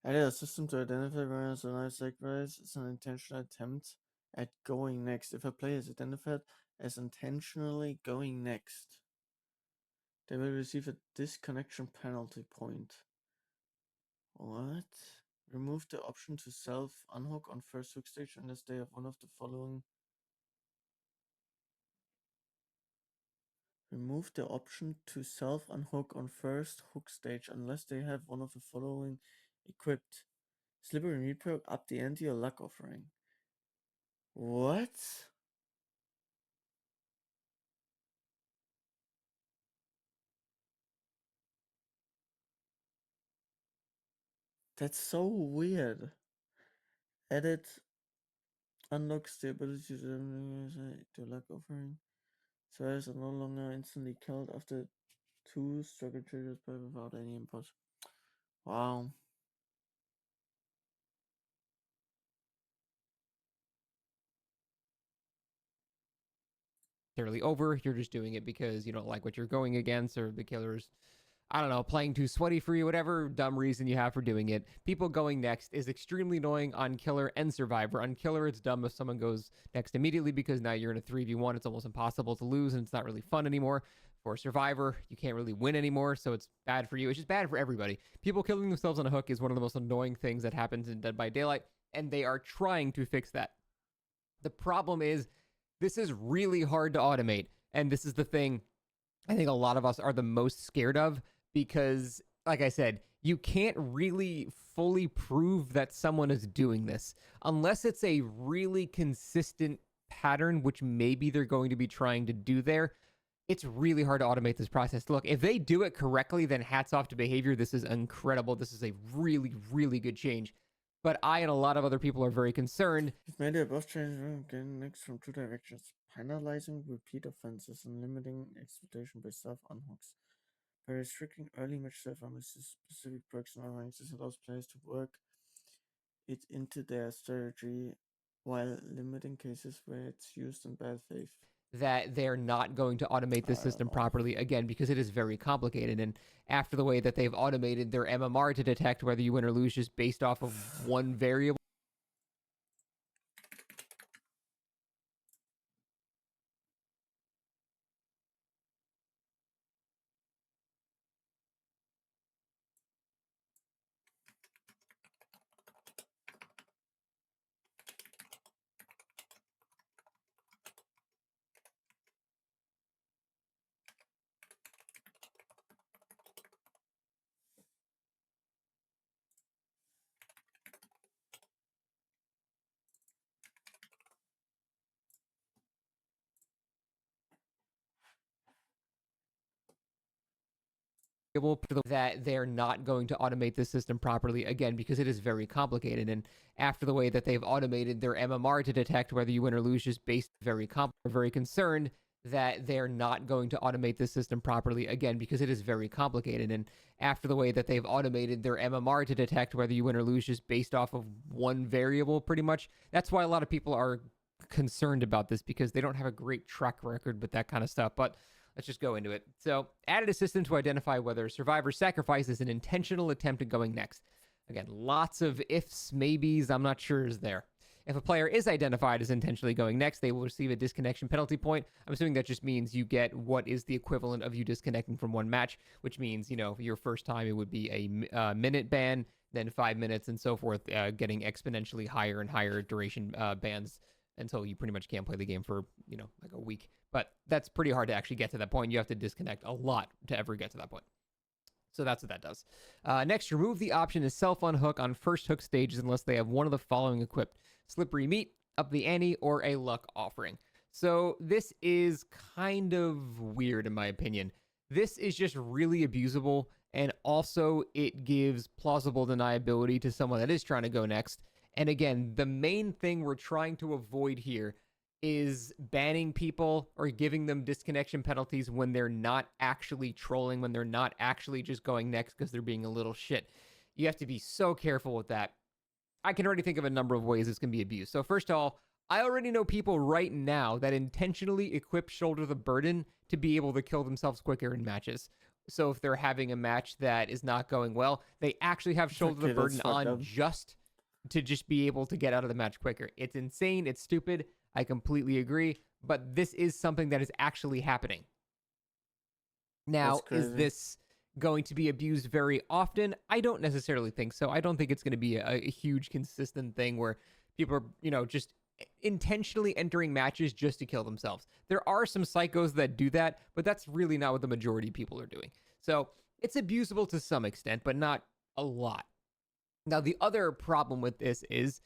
Added a system to identify where a life sacrifice is an intentional attempt at going next. If a player is identified as intentionally going next, they will receive a disconnection penalty point. What? Remove the option to self-unhook on first hook stage unless they have one of the following. Remove the option to self-unhook on first hook stage unless they have one of the following equipped. Slippery Meat Perk, up the ante, or Luck Offering. What? That's so weird. Edit unlocks the ability to Luck Offering. Survivors are no longer instantly killed after 2 struggle triggers but without any input. Wow. Over. You're just doing it because you don't like what you're going against, or the killer's, I don't know, playing too sweaty for you, whatever dumb reason you have for doing it. People going next is extremely annoying on killer and survivor. On killer, it's dumb if someone goes next immediately because now you're in a 3v1. It's almost impossible to lose and it's not really fun anymore. For survivor, you can't really win anymore, so it's bad for you. It's just bad for everybody. People killing themselves on a hook is one of the most annoying things that happens in Dead by Daylight, and they are trying to fix that. The problem is this is really hard to automate. And this is the thing I think a lot of us are the most scared of because, like I said, you can't really fully prove that someone is doing this unless it's a really consistent pattern, which maybe they're going to be trying to do there. It's really hard to automate this process. Look, if they do it correctly, then hats off to behavior. This is incredible. This is a really, really good change. But I and a lot of other people are very concerned. You've made a buff change again next from 2 directions, penalizing repeat offenses and limiting exploitation by self-unhooks. By restricting early match self-unhooks to specific perks and ranks, this allows players to work it into their strategy while limiting cases where it's used in bad faith. That they're not going to automate this system properly, again, because it is very complicated. And after the way that they've automated their MMR to detect whether you win or lose just based off of one variable, that they're not going to automate this system properly, again, because it is very complicated. And after the way that they've automated their MMR to detect whether you win or lose just based very concerned that they're not going to automate this system properly, again, because it is very complicated. And after the way that they've automated their MMR to detect whether you win or lose just based off of one variable, pretty much. That's why a lot of people are concerned about this, because they don't have a great track record with that kind of stuff. But let's just go into it. So, added a system to identify whether survivor sacrifice is an intentional attempt at going next. Again, lots of ifs, maybes, I'm not sure is there. If a player is identified as intentionally going next, they will receive a disconnection penalty point. I'm assuming that just means you get what is the equivalent of you disconnecting from one match, which means, you know, your first time it would be a minute ban, then 5 minutes and so forth, getting exponentially higher and higher duration bans until you pretty much can't play the game for, you know, like a week. But that's pretty hard to actually get to that point. You have to disconnect a lot to ever get to that point. So that's what that does. Next, remove the option to self-unhook on first hook stages unless they have one of the following equipped: Slippery Meat, Up the Ante, or a Luck Offering. So this is kind of weird in my opinion. This is just really abusable, and also it gives plausible deniability to someone that is trying to go next. And again, the main thing we're trying to avoid here is banning people or giving them disconnection penalties when they're not actually trolling, when they're not actually just going next because they're being a little shit. You have to be so careful with that. I can already think of a number of ways this can be abused. So first of all, I already know people right now that intentionally equip Shoulder the Burden to be able to kill themselves quicker in matches. So if they're having a match that is not going well, they actually have Shoulder the Burden on just to just be able to get out of the match quicker. It's insane. It's stupid. I completely agree. But this is something that is actually happening. Now, is this going to be abused very often? I don't necessarily think so. I don't think it's going to be a huge consistent thing where people are, just intentionally entering matches just to kill themselves. There are some psychos that do that, but that's really not what the majority of people are doing. So it's abusable to some extent, but not a lot. Now, the other problem with this is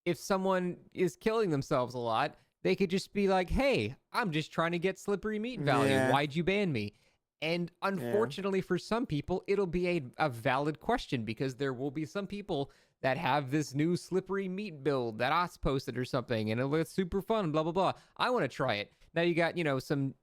if someone is killing themselves a lot, they could just be like, hey, I'm just trying to get slippery meat value. Yeah, Why'd you ban me? And yeah, unfortunately for some people, it'll be a valid question because there will be some people that have this new slippery meat build that Oz posted or something, and it looks super fun, blah, blah, blah. I want to try it. Now you got, some,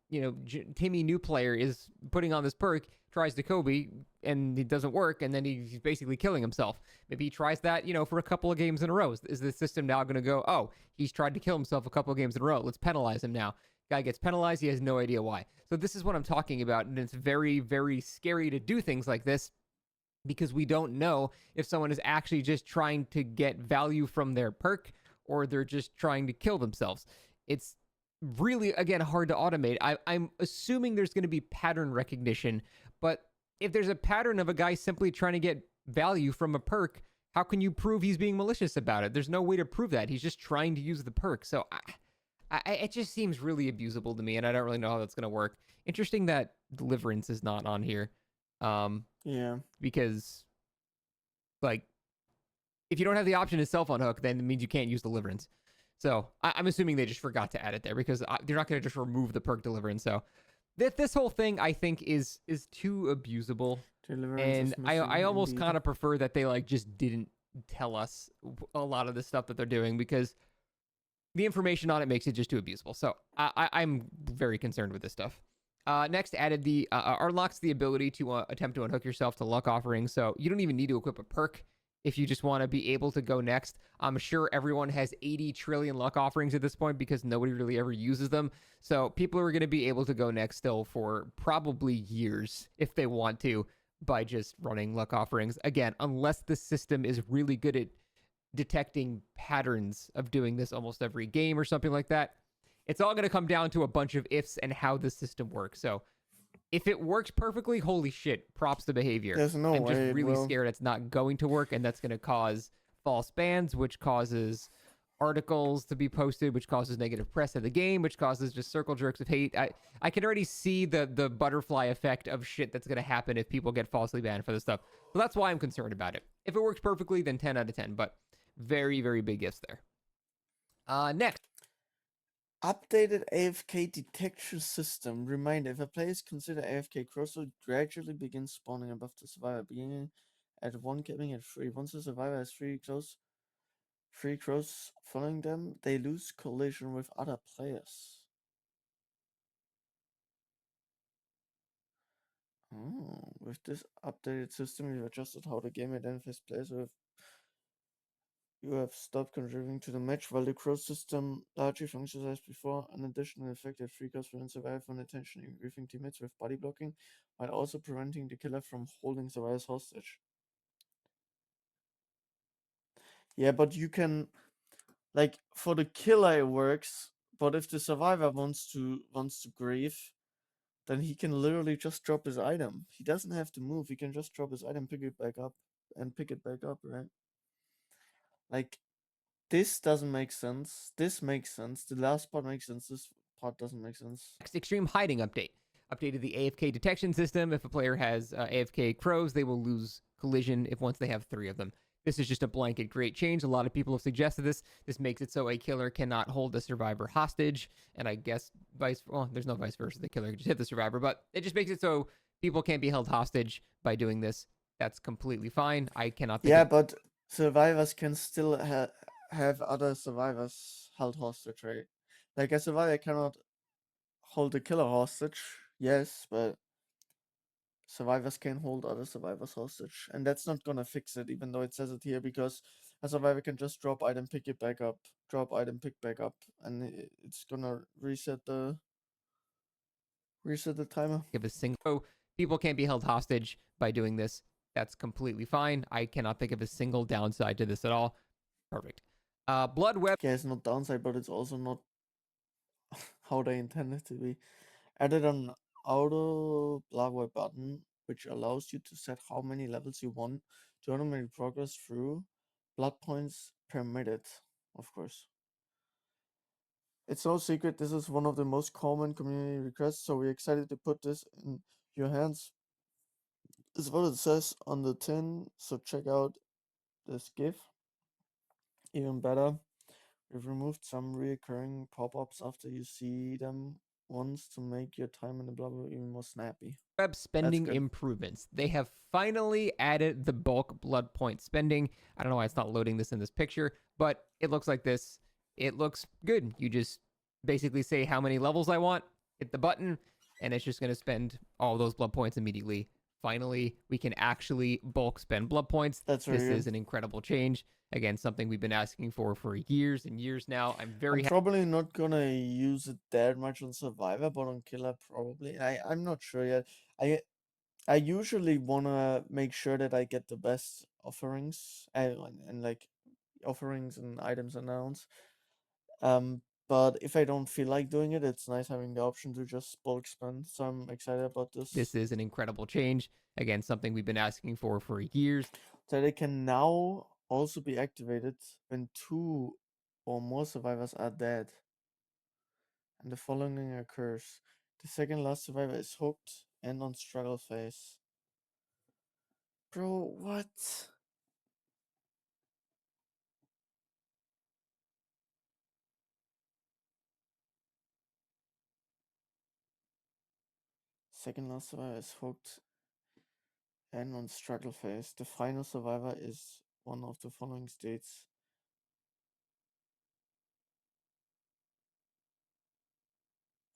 Timmy new player is putting on this perk, tries to Kobe, and it doesn't work, and then he's basically killing himself. Maybe he tries that, for a couple of games in a row. Is the system now going to go, oh, he's tried to kill himself a couple of games in a row. Let's penalize him now. Guy gets penalized. He has no idea why. So this is what I'm talking about. And it's very, very scary to do things like this because we don't know if someone is actually just trying to get value from their perk or they're just trying to kill themselves. It's really, again, hard to automate. I'm assuming there's going to be pattern recognition, but if there's a pattern of a guy simply trying to get value from a perk, how can you prove he's being malicious about it? There's no way to prove that. He's just trying to use the perk. So it just seems really abusable to me, and I don't really know how that's going to work. Interesting that Deliverance is not on here, yeah. because like if you don't have the option to self unhook, then it means you can't use Deliverance. So I'm assuming they just forgot to add it there because they're not going to just remove the perk Deliverance. So this whole thing I think is too abusable, Deliverance and is I missing almost indeed. kind of prefer that they like just didn't tell us a lot of the stuff that they're doing because the information on it makes it just too abusable. So I'm very concerned with this stuff. Next, added the unlocks the ability to attempt to unhook yourself to luck offerings. So you don't even need to equip a perk if you just want to be able to go next. I'm sure everyone has 80 trillion luck offerings at this point because nobody really ever uses them. So people are going to be able to go next still for probably years if they want to by just running luck offerings. Again, unless the system is really good at detecting patterns of doing this almost every game or something like that. It's all going to come down to a bunch of ifs and how the system works. So if it works perfectly, holy shit, props to behavior. There's no I'm just way it really will. scared it's not going to work, and that's going to cause false bans, which causes articles to be posted, which causes negative press of the game, which causes just circle jerks of hate. I can already see the butterfly effect of shit that's going to happen if people get falsely banned for this stuff. So that's why I'm concerned about it. If it works perfectly, then 10 out of 10. But very, very big ifs there. Next, Updated AFK detection system. Reminder, if a player is considered AFK, crossroad gradually begins spawning above the survivor, beginning at 1, capping at 3. Once the survivor has 3 crows following them, they lose collision with other players. Oh, with this updated system, we've adjusted how the game identifies players you have stopped contributing to the match. While the crow system largely functions as before, an additional effect that free costs prevent survivor from attention, griefing teammates with body blocking, while also preventing the killer from holding survivors hostage. Yeah, but you can, like, for the killer it works, but if the survivor wants to grieve, then he can literally just drop his item. He doesn't have to move. He can just drop his item, pick it back up, and pick it back up, right? Like, this doesn't make sense. This makes sense. The last part makes sense. This part doesn't make sense. extreme hiding update. Updated the AFK detection system. If a player has AFK crows, they will lose collision if once they have 3 of them. This is just a blanket great change. A lot of people have suggested this. This makes it so a killer cannot hold a survivor hostage, and I guess there's no vice versa. The killer can just hit the survivor, but it just makes it so people can't be held hostage by doing this. That's completely fine. I cannot think Yeah, of but survivors can still have other survivors held hostage, right? Like, a survivor cannot hold a killer hostage, yes, but survivors can hold other survivors hostage. And that's not gonna fix it, even though it says it here, because a survivor can just drop item, pick it back up, drop item, pick back up, and it's gonna reset the timer. a single. So people can't be held hostage by doing this. That's completely fine. I cannot think of a single downside to this at all. Perfect. Blood web. Yeah, it's not downside, but it's also not how they intended to be. Added an auto blood web button. which allows you to set how many levels you want to automatically progress through blood points per minute, of course. It's no secret this is one of the most common community requests, so we're excited to put this in your hands. This is what it says on the tin, so check out this GIF. Even better, we've removed some recurring pop-ups after you see them once to make your time in the blah blah even more snappy. Web That's spending good. improvements. They have finally added the bulk blood point spending. I don't know why it's not loading this in this picture, but it looks like this. It looks good. You just basically say how many levels I want, hit the button, and it's just going to spend all those blood points immediately. Finally, we can actually bulk spend blood points. That's very This good. is an incredible change. Again, something we've been asking for years and years now. I'm very I'm probably not gonna use it that much on Survivor, but on Killer probably. I'm not sure yet. I I usually wanna make sure that I get the best offerings and like offerings and items announced. But if I don't feel like doing it, it's nice having the option to just bulk spend. So I'm excited about This this. is an incredible change. Again, something we've been asking for years. That it can now also be activated when 2 or more survivors are dead. And the following occurs. The second last survivor is hooked and on struggle phase. Bro, what? Second last survivor is hooked and on struggle phase. The final survivor is one of the following states.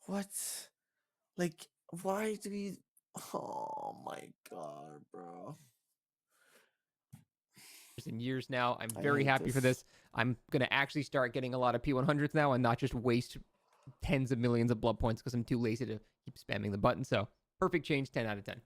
What? Like, why do we. Oh my god, bro. And years now. I'm I very hate happy for this. this. I'm going to actually start getting a lot of P100s now and not just waste tens of millions of blood points because I'm too lazy to keep spamming the button. So, perfect change, 10 out of 10.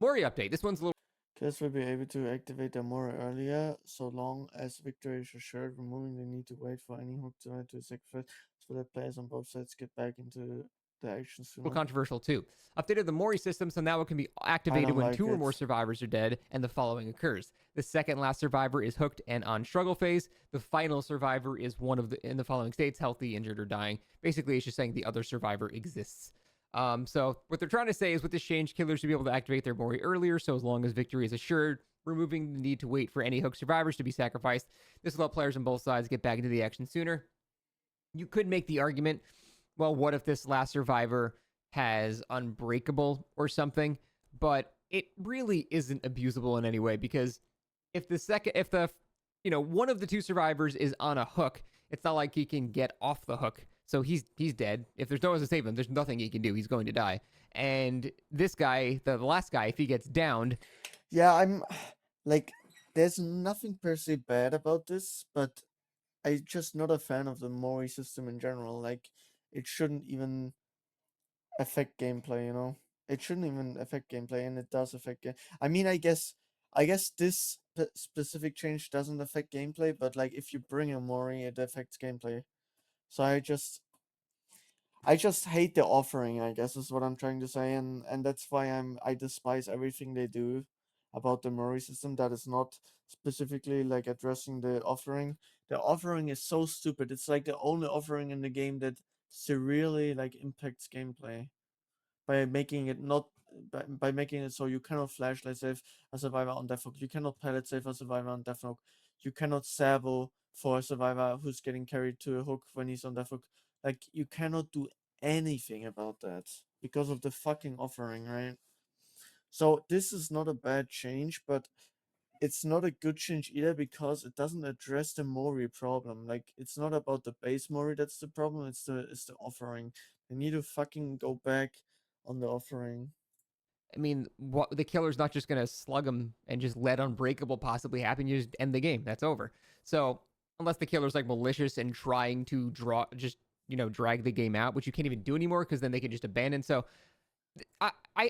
Mori update. This one's a little. Killers will be able to activate them more earlier, so long as victory is assured, removing the need to wait for any hook to sacrifice, so that players on both sides get back into the action sooner. Controversial too. Updated the Mori system so now it can be I activated don't when like 2 or it. more survivors are dead and the following occurs. The second last survivor is hooked and on struggle phase. The final survivor is one of the in the following states: healthy, injured, or dying. Basically, it's just saying the other survivor exists. So what they're trying to say is with this change, killers should be able to activate their Mori earlier, so as long as victory is assured, removing the need to wait for any hook survivors to be sacrificed. This will let players on both sides get back into the action sooner. You could make the argument, well, what if this last survivor has unbreakable or something? But it really isn't abusable in any way because if the one of the 2 survivors is on a hook, it's not like he can get off the hook. So he's dead. If there's no one to save him, there's nothing he can do. He's going to die. And this guy, the last guy, if he gets downed, Yeah, I'm like, there's nothing per se bad about this, but I'm just not a fan of the Mori system in general. Like, it shouldn't even affect gameplay, you know? It shouldn't even affect gameplay, and it does affect game. I mean, I guess this specific change doesn't affect gameplay, but like if you bring a Mori, it affects gameplay. So I just hate the offering, I guess is what I'm trying to say, and that's why I despise everything they do about the Murray system that is not specifically like addressing the offering. The offering is so stupid. It's like the only offering in the game that severely like impacts gameplay by making it not by making it so you cannot flashlight save a survivor on death hook, you cannot pellet save a survivor on death hook, you cannot sabo for a survivor who's getting carried to a hook when he's on death hook. Like you cannot do anything about that because of the fucking offering, right? So this is not a bad change, but it's not a good change either because it doesn't address the Mori problem. Like it's not about the base Mori that's the problem, it's the offering. They need to fucking go back on the offering. I mean, what the killer's not just gonna slug him and just let unbreakable possibly happen. You just end the game. That's over. So unless the killer's like malicious and trying to drag the game out, which you can't even do anymore because then they can just abandon. So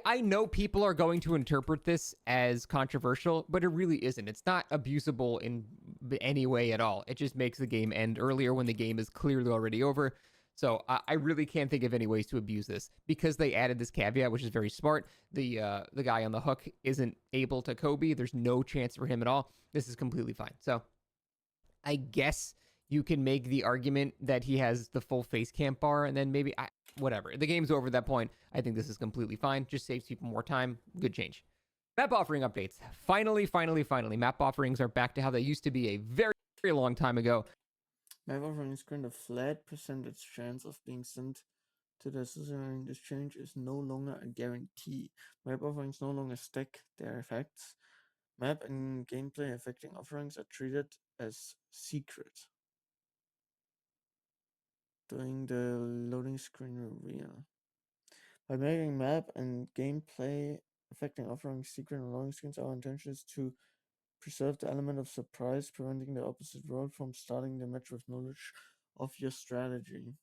I know people are going to interpret this as controversial, but it really isn't. It's not abusable in any way at all. It just makes the game end earlier when the game is clearly already over. So I really can't think of any ways to abuse this because they added this caveat, which is very smart. The guy on the hook isn't able to Kobe. There's no chance for him at all. This is completely fine. So I guess you can make the argument that he has the full face camp bar, and then maybe whatever. The game's over at that point. I think this is completely fine. Just saves people more time. Good change. Map offering updates. Finally. Map offerings are back to how they used to be a very, very long time ago. Map offerings grant a flat percentage chance of being sent to the destination. This change is no longer a guarantee. Map offerings no longer stack their effects. Map and gameplay affecting offerings are treated as secret during the loading screen reveal. By making map and gameplay affecting offerings secret on loading screens, our intention is to preserve the element of surprise, preventing the opposite role from starting the match with knowledge of your strategy.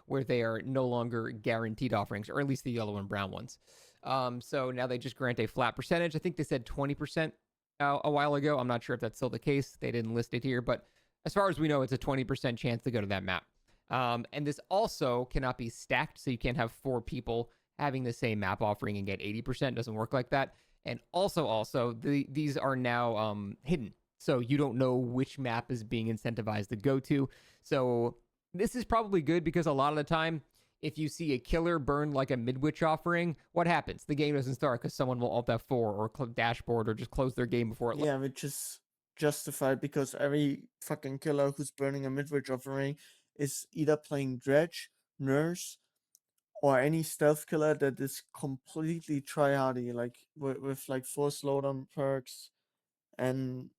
Where they are no longer guaranteed offerings, or at least the yellow and brown ones. So now they just grant a flat percentage. I think they said 20% a while ago. I'm not sure if that's still the case. They didn't list it here, but as far as we know, it's a 20% chance to go to that map. And this also cannot be stacked, so you can't have 4 people having the same map offering and get 80%. It doesn't work like that. And also, these are now hidden, so you don't know which map is being incentivized to go to. So this is probably good because a lot of the time, if you see a killer burn like a midwich offering, what happens? The game doesn't start because someone will alt F4 or dashboard or just close their game before it. Yeah, which is justified because every fucking killer who's burning a midwich offering is either playing Dredge, Nurse, or any stealth killer that is completely tryhardy, like with like 4 slowdown perks and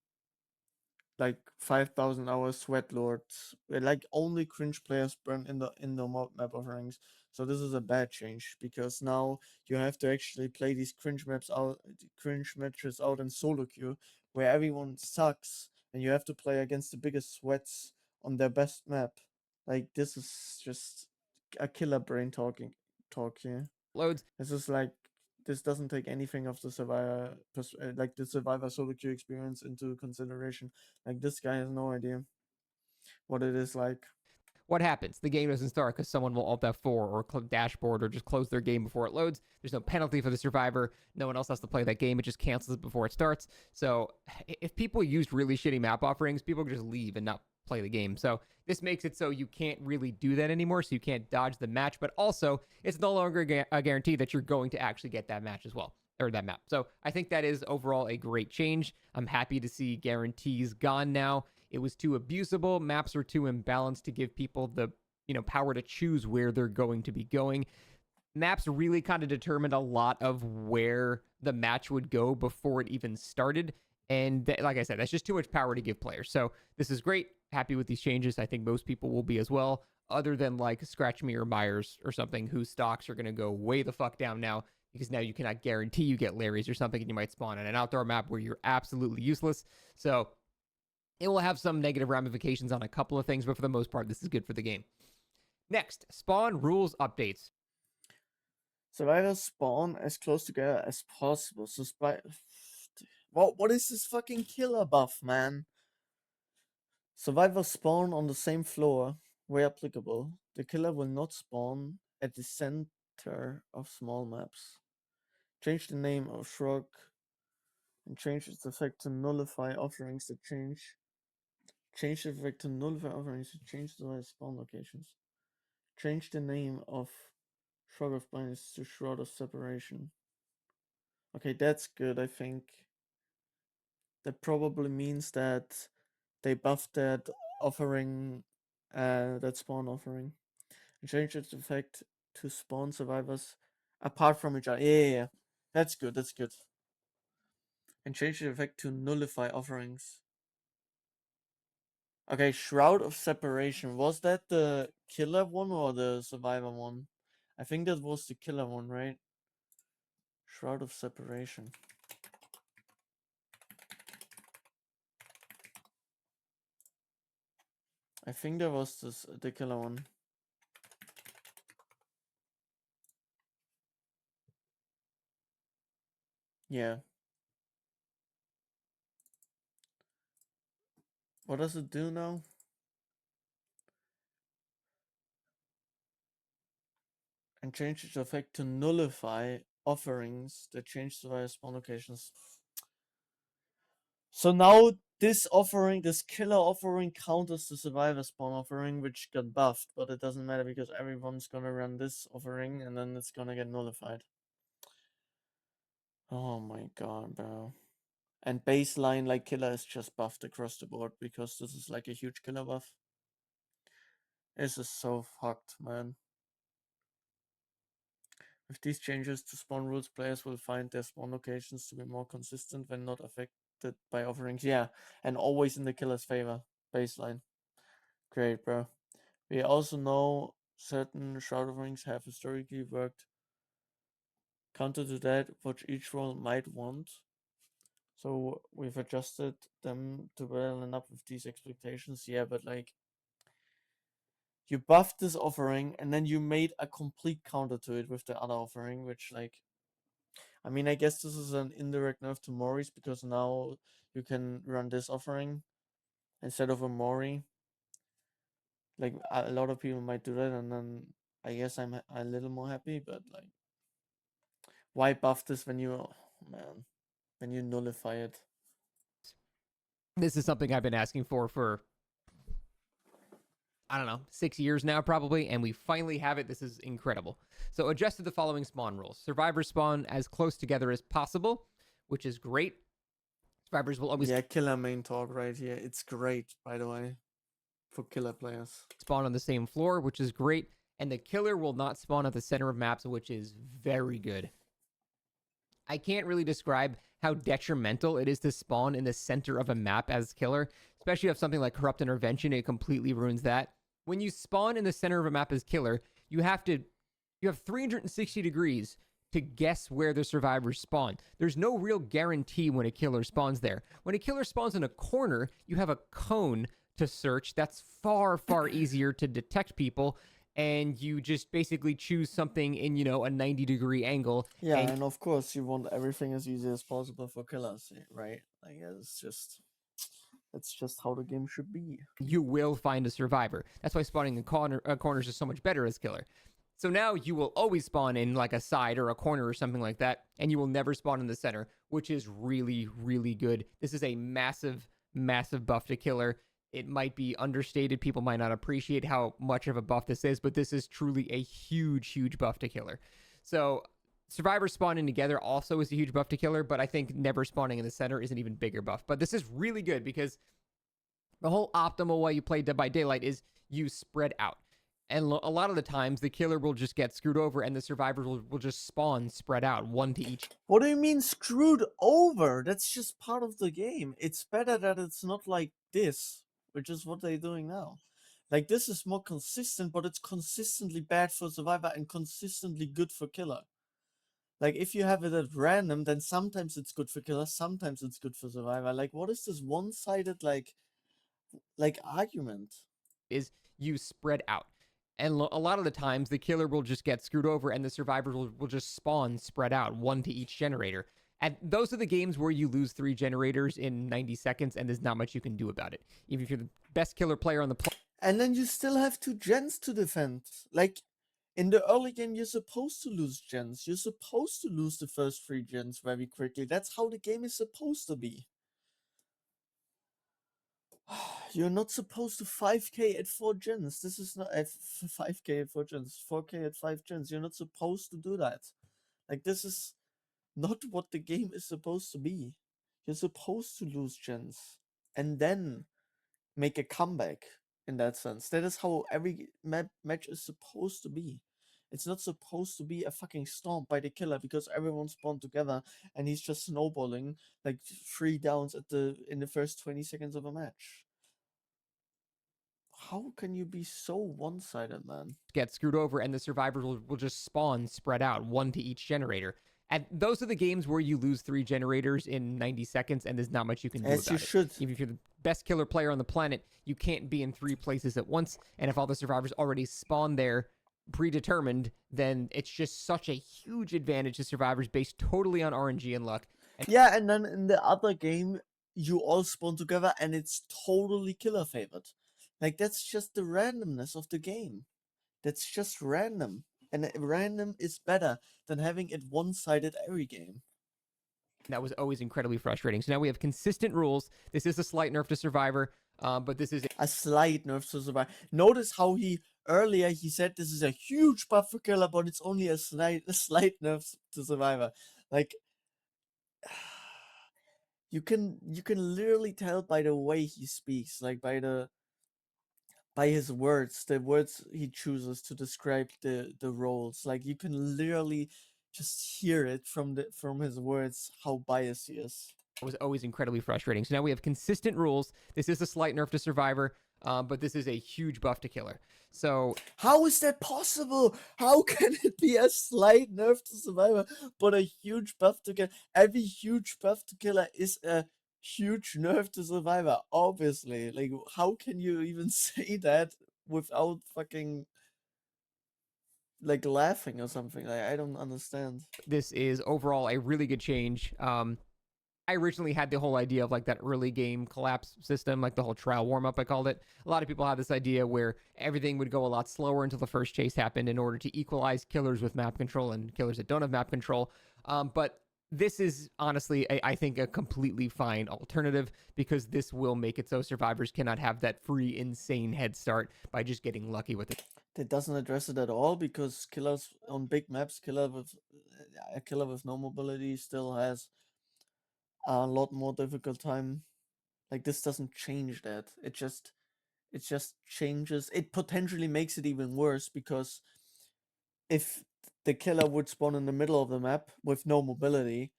like 5,000 hours sweat lords. Like only cringe players burn in the map offerings. So this is a bad change because now you have to actually play these cringe matches out in solo queue where everyone sucks and you have to play against the biggest sweats on their best map. Like this is just a killer brain talk here. Loads. This is like this doesn't take anything of the survivor like the survivor solo queue experience into consideration. Like this guy has no idea what it is like. What happens? The game doesn't start because someone will alt F4 or dashboard or just close their game before it loads. There's no penalty for the survivor. No one else has to play that game. It just cancels it before it starts. So if people used really shitty map offerings, people just leave and not play the game. So this makes it so you can't really do that anymore. So you can't dodge the match, but also it's no longer a guarantee that you're going to actually get that match as well, or that map. So I think that is overall a great change. I'm happy to see guarantees gone now. It was too abusable. Maps are too imbalanced to give people the power to choose where they're going to be going. Maps really kind of determined a lot of where the match would go before it even started. And like I said, that's just too much power to give players. So this is great. Happy with these changes. I think most people will be as well, other than like Scratch Me or Myers or something, whose stocks are going to go way the fuck down now because now you cannot guarantee you get Larry's or something, and you might spawn on an outdoor map where you're absolutely useless. So it will have some negative ramifications on a couple of things, but for the most part, this is good for the game. Next, spawn rules updates. Survivors spawn as close together as possible. So what is this fucking killer buff, man? Survivors spawn on the same floor where applicable. The killer will not spawn at the center of small maps. Change the name of Shrug and change its effect to nullify offerings that change. Change the effect to nullify offerings to change the spawn locations. Change the name of Shrug of Blindness to Shroud of Separation. Okay, that's good, I think. That probably means that they buffed that offering, that spawn offering. And changed its effect to spawn survivors apart from each other. Yeah. That's good, that's good. And change the effect to nullify offerings. Okay, Shroud of Separation. Was that the killer one or the survivor one? I think that was the killer one, right? Shroud of Separation. I think that was the killer one. Yeah. What does it do now? and change its effect to nullify offerings that change survivor spawn locations. So now this offering, this killer offering, counters the survivor spawn offering, which got buffed, but it doesn't matter because everyone's gonna run this offering and then it's gonna get nullified. Oh my god, bro. And baseline, like, killer is just buffed across the board because this is like a huge killer buff. This is so fucked, man. With these changes to spawn rules, players will find their spawn locations to be more consistent when not affected by offerings. Yeah, and always in the killer's favor. Baseline. Great, bro. We also know certain shroud offerings have historically worked counter to that, what each role might want. So we've adjusted them to better line up with these expectations. Yeah, but like, you buffed this offering and then you made a complete counter to it with the other offering, which, like, I mean, I guess this is an indirect nerf to Moris because now you can run this offering instead of a Mori. Like, a lot of people might do that, and then I guess I'm a little more happy, but like, why buff this when you, man, when you nullify it? This is something I've been asking for I don't know, 6 years now probably, and we finally have it. This is incredible. So adjusted the following spawn rules. Survivors spawn as close together as possible, which is great. Survivors will always Yeah, killer main talk right here. It's great, by the way, for killer players. spawn on the same floor, which is great. And the killer will not spawn at the center of maps, which is very good. I can't really describe how detrimental it is to spawn in the center of a map as killer, especially if something like corrupt intervention, it completely ruins that. When you spawn in the center of a map as killer, you have 360 degrees to guess where the survivors spawn. There's no real guarantee when a killer spawns there. When a killer spawns in a corner, you have a cone to search. That's far, far easier to detect people, and you just basically choose something in, a 90-degree angle. Yeah, And and of course you want everything as easy as possible for killers, right? Like, it's just how the game should be. you will find a survivor. That's why spawning in corners is so much better as killer. So now you will always spawn in like a side or a corner or something like that, and you will never spawn in the center, which is really, really good. This is a massive, massive buff to killer. It might be understated. People might not appreciate how much of a buff this is, but this is truly a huge, huge buff to killer. So survivors spawning together also is a huge buff to killer, but I think never spawning in the center is an even bigger buff. But this is really good because the whole optimal way you play Dead by Daylight is you spread out. And a lot of the times, the killer will just get screwed over and the survivors will just spawn spread out, one to each. What do you mean screwed over? That's just part of the game. It's better that it's not like this, which is what they're doing now. Like, this is more consistent, but it's consistently bad for survivor and consistently good for killer. Like, if you have it at random, then sometimes it's good for killer, sometimes it's good for survivor. Like, what is this one-sided like argument? Is you spread out. And a lot of the times, the killer will just get screwed over and the survivors will just spawn spread out, one to each generator. And those are the games where you lose 3 generators in 90 seconds and there's not much you can do about it. Even if you're the best killer player on the planet. And then you still have 2 gens to defend. Like, in the early game, you're supposed to lose gens. You're supposed to lose the first 3 gens very quickly. That's how the game is supposed to be. You're not supposed to 5k at 4 gens. This is not at 5k at 4 gens, 4k at 5 gens. You're not supposed to do that. Like, this is not what the game is supposed to be. You're supposed to lose gens and then make a comeback in that sense. That is how every match is supposed to be. It's not supposed to be a fucking stomp by the killer because everyone spawned together and he's just snowballing like 3 downs in the first 20 seconds of a match. How can you be so one-sided, man? Get screwed over and the survivors will just spawn spread out, one to each generator. And those are the games where you lose 3 generators in 90 seconds and there's not much you can do As about you it. should. Even if you're the best killer player on the planet, you can't be in 3 places at once. And if all the survivors already spawn there predetermined, then it's just such a huge advantage to survivors based totally on RNG and luck. Yeah, and then in the other game, you all spawn together and it's totally killer favored. Like, that's just the randomness of the game. That's just random. And random is better than having it one-sided every game. That was always incredibly frustrating. So now we have consistent rules. This is a slight nerf to Survivor, but this is a slight nerf to Survivor. Notice how earlier he said this is a huge buff for Killer, but it's only a slight nerf to Survivor. Like you can literally tell by the way he speaks, like by his words, the words he chooses to describe the roles. Like you can literally just hear it from his words how biased he is. was always incredibly frustrating. So now we have consistent rules. This is a slight nerf to Survivor, but this is a huge buff to Killer. So how is that possible? How can it be a slight nerf to Survivor, but a huge buff to Killer? Every huge buff to Killer is a huge nerf to Survivor, obviously. Like, how can you even say that without fucking like laughing or something? Like, I don't understand. this is overall a really good change. I originally had the whole idea of like that early game collapse system, like the whole trial warm up, I called it. A lot of people had this idea where everything would go a lot slower until the first chase happened in order to equalize killers with map control and killers that don't have map control. But this is honestly, I think, a completely fine alternative because this will make it so survivors cannot have that free, insane head start by just getting lucky with it. It doesn't address it at all because killers on big maps, a killer with no mobility still has a lot more difficult time. Like this doesn't change that. It just changes. It potentially makes it even worse because if the killer would spawn in the middle of the map with no mobility,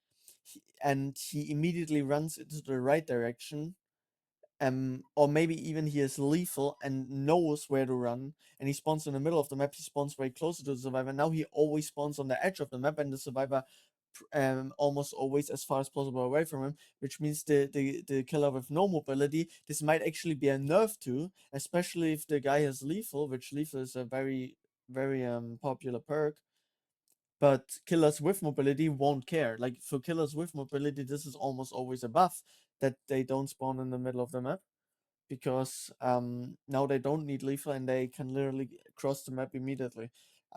and he immediately runs into the right direction, or maybe even he is lethal and knows where to run, and he spawns in the middle of the map, he spawns way closer to the survivor. Now he always spawns on the edge of the map, and the survivor almost always as far as possible away from him, which means the killer with no mobility, this might actually be a nerf to, especially if the guy has lethal, which lethal is a very, very popular perk. But killers with mobility won't care. Like for killers with mobility, this is almost always a buff that they don't spawn in the middle of the map because now they don't need lethal and they can literally cross the map immediately.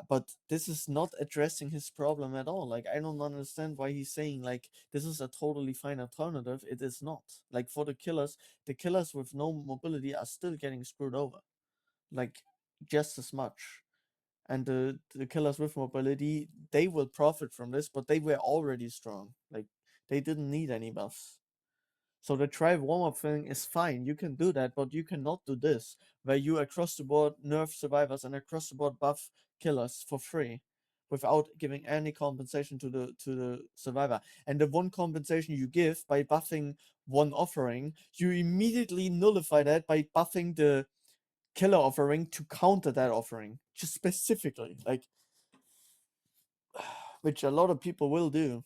But this is not addressing his problem at all. Like I don't understand why he's saying like this is a totally fine alternative. It is not. Like for the killers with no mobility are still getting screwed over, like just as much. And the killers with mobility, they will profit from this, but they were already strong. Like they didn't need any buffs. So the try warm-up thing is fine. You can do that, but you cannot do this, where you across the board nerf survivors and across the board buff killers for free, without giving any compensation to the survivor. And the one compensation you give by buffing one offering, you immediately nullify that by buffing the killer offering to counter that offering, just specifically, like, which a lot of people will do.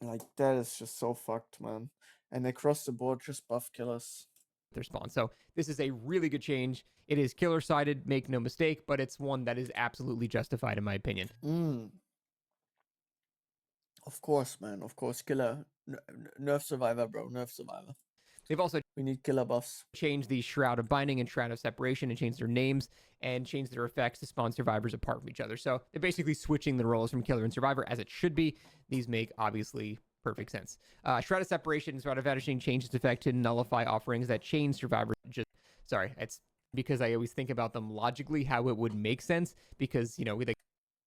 Like that is just so fucked, man. And across the board, just buff killers. Their spawn. So this is a really good change. It is killer sided, make no mistake, but it's one that is absolutely justified in my opinion. Of course, man. Of course, killer. Nerf survivor, bro. Nerf survivor. They've also We need killer buffs. changed the Shroud of Binding and Shroud of Separation and changed their names and changed their effects to spawn survivors apart from each other. So they're basically switching the roles from killer and survivor as it should be. These make obviously perfect sense. Shroud of Separation and Shroud of Vanishing changed its effect to nullify offerings that chain survivors. Sorry, it's because I always think about them logically how it would make sense because, you know,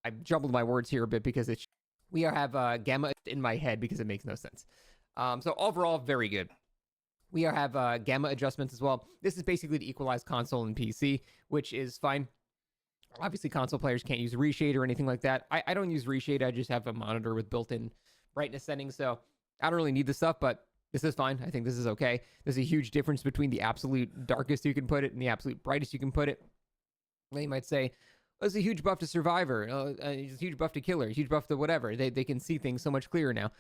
I jumbled my words here a bit because we have gamma in my head because it makes no sense. So overall, very good. We have gamma adjustments as well. This is basically to equalize console and PC, which is fine. Obviously, console players can't use reshade or anything like that. I don't use reshade. I just have a monitor with built-in brightness settings, so I don't really need this stuff, but this is fine. I think this is okay. There's a huge difference between the absolute darkest you can put it and the absolute brightest you can put it. They might say, oh, it's a huge buff to Survivor. It's a huge buff to Killer. A huge buff to whatever. They can see things so much clearer now.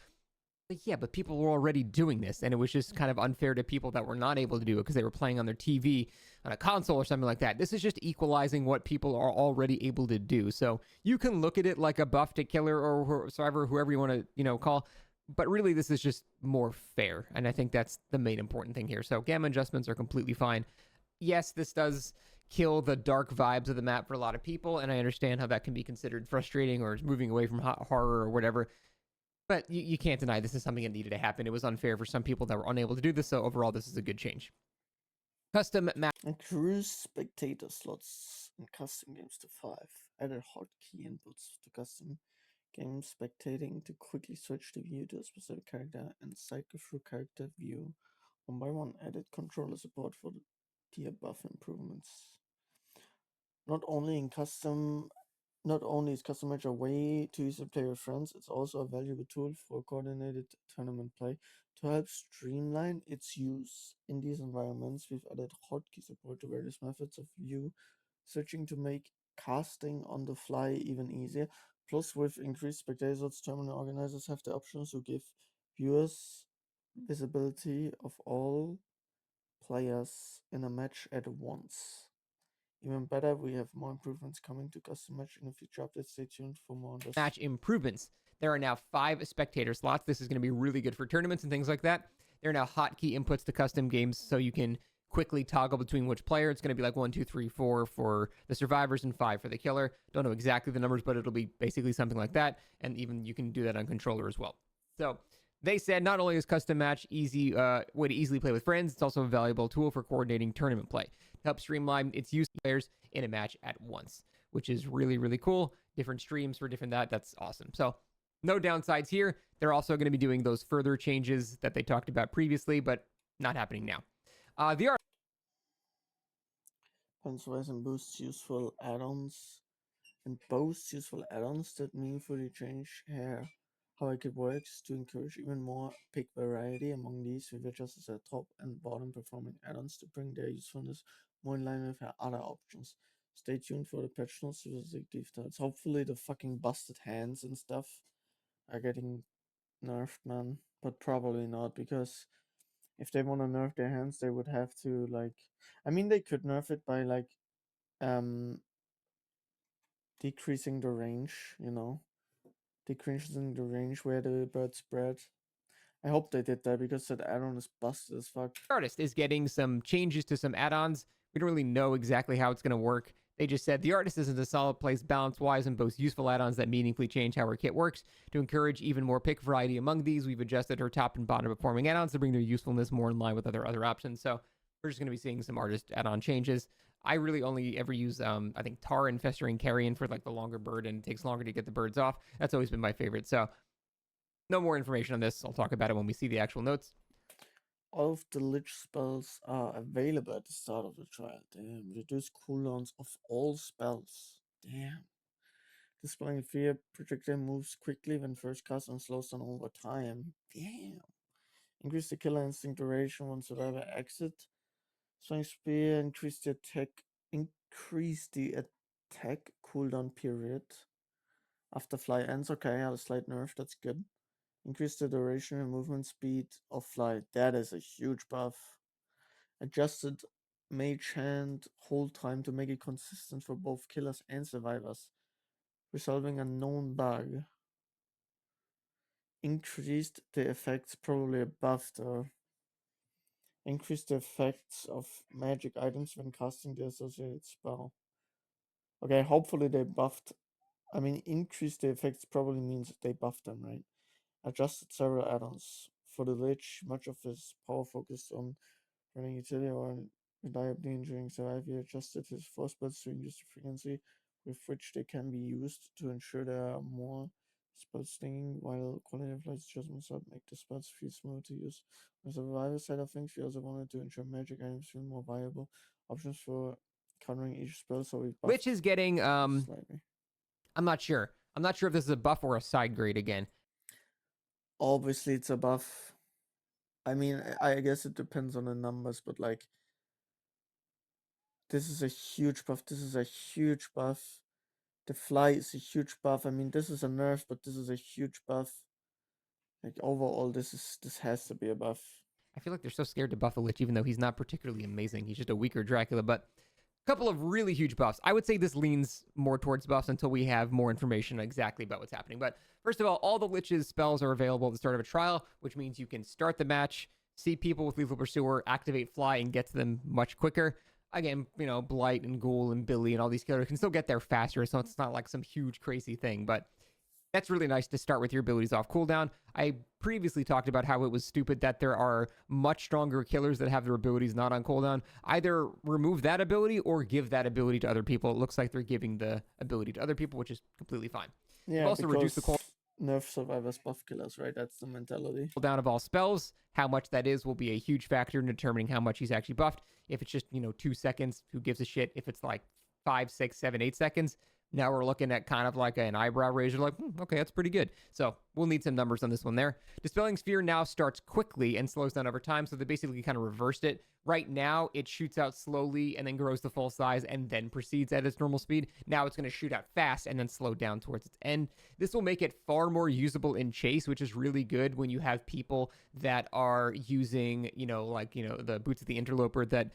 But yeah, but people were already doing this, and it was just kind of unfair to people that were not able to do it because they were playing on their TV, on a console, or something like that. This is just equalizing what people are already able to do. So you can look at it like a buff to Killer or Survivor, whoever you want to, call. But really, this is just more fair, and I think that's the main important thing here. So gamma adjustments are completely fine. Yes, this does kill the dark vibes of the map for a lot of people, and I understand how that can be considered frustrating or moving away from horror or whatever. But you can't deny this is something that needed to happen. It was unfair for some people that were unable to do this, so overall, this is a good change. Custom map. Increased spectator slots in custom games to 5. Added hotkey inputs to custom game spectating to quickly switch the view to a specific character and cycle through character view one by one. Added controller support for the above improvements. Not only in custom Not only is custom match a way to easily play with friends, it's also a valuable tool for coordinated tournament play. To help streamline its use in these environments, we've added hotkey support to various methods of view, switching to make casting on the fly even easier. Plus, with increased spectator slots, tournament organizers have the options to give viewers visibility of all players in a match at once. Even better, we have more improvements coming to custom match in the future updates. Stay tuned for more on this. Match improvements. There are now 5 spectator slots. This is going to be really good for tournaments and things like that. There are now hotkey inputs to custom games, so you can quickly toggle between which player. It's going to be like 1, 2, 3, 4 for the survivors and 5 for the killer. Don't know exactly the numbers, but it'll be basically something like that. And even you can do that on controller as well. So they said not only is custom match easy way to easily play with friends, it's also a valuable tool for coordinating tournament play to help streamline its use of players in a match at once, which is really, really cool. Different streams for different that's awesome. So no downsides here. They're also going to be doing those further changes that they talked about previously, but not happening now. The art. Pensize and boosts useful add-ons and boasts useful add-ons that meaningfully change how it works to encourage even more pick variety. Among these, we've adjusted the top and bottom performing add-ons to bring their usefulness more in line with our other options. Stay tuned for the patch notes to the details. Hopefully the fucking busted hands and stuff are getting nerfed, man. But probably not, because if they want to nerf their hands, they would have to, like, I mean, they could nerf it by, like, decreasing the range, decreasing the range where the birds spread. I hope they did that, because that add-on is busted as fuck. Artist is getting some changes to some add-ons. We don't really know exactly how it's going to work. They just said the artist is in a solid place balance-wise and boasts useful add-ons that meaningfully change how our kit works. To encourage even more pick variety among these, we've adjusted her top and bottom performing add-ons to bring their usefulness more in line with other options. So we're just going to be seeing some artist add-on changes. I really only ever use, I think, Tar and Festering Carrion for like the longer bird, and it takes longer to get the birds off. That's always been my favorite. So no more information on this. I'll talk about it when we see the actual notes. All of the Lich spells are available at the start of the trial. Damn. Reduce cooldowns of all spells. Damn. Dispelling fear projectile moves quickly when first cast and slows down over time. Damn. Increase the killer instinct duration when survivor exit. Swing spear, increase the attack cooldown period after fly ends. Okay, a slight nerf, that's good. Increase the duration and movement speed of flight. That is a huge buff. Adjusted mage hand hold time to make it consistent for both killers and survivors, resolving a known bug. Increased the effects, probably a buff though. Increase the effects of magic items when casting the associated spell. Okay, hopefully they buffed. I mean, increase the effects probably means they buffed them, right? Adjusted several add-ons. For the Lich, much of his power focused on running utility or reliably ensuring survival. He adjusted his force spells to reduce the frequency with which they can be used to ensure there are more spells stinging, while quality of life adjustments help make the spells feel smoother to use. On the survival side of things, we also wanted to ensure magic items feel more viable options for countering each spell, so we buffed Lich is getting, slightly. I'm not sure. I'm not sure if this is a buff or a side grade again. Obviously, it's a buff. I mean, I guess it depends on the numbers, but like, this is a huge buff. This is a huge buff. The fly is a huge buff. I mean, this is a nerf, but this is a huge buff. Like, overall, this has to be a buff. I feel like they're so scared to buff the Lich, even though he's not particularly amazing. He's just a weaker Dracula, but a couple of really huge buffs. I would say this leans more towards buffs until we have more information exactly about what's happening. But first of all the Lich's spells are available at the start of a trial, which means you can start the match, see people with Lethal Pursuer, activate Fly, and get to them much quicker. Again, Blight and Ghoul and Billy and all these killers can still get there faster, so it's not like some huge crazy thing. But that's really nice to start with your abilities off cooldown. I previously talked about how it was stupid that there are much stronger killers that have their abilities not on cooldown. Either remove that ability or give that ability to other people. It looks like they're giving the ability to other people, which is completely fine. They've Yeah, also reduced the because nerf survivors buff killers, right? That's the mentality. cooldown of all spells. How much that is will be a huge factor in determining how much he's actually buffed. If it's just 2 seconds, who gives a shit? If it's like 5, 6, 7, 8 seconds, now we're looking at kind of like an eyebrow raiser, like, okay, that's pretty good. So we'll need some numbers on this one there. Dispelling Sphere now starts quickly and slows down over time, so they basically kind of reversed it. Right now, it shoots out slowly and then grows to full size and then proceeds at its normal speed. Now it's going to shoot out fast and then slow down towards its end. This will make it far more usable in Chase, which is really good when you have people that are using, the Boots of the Interloper that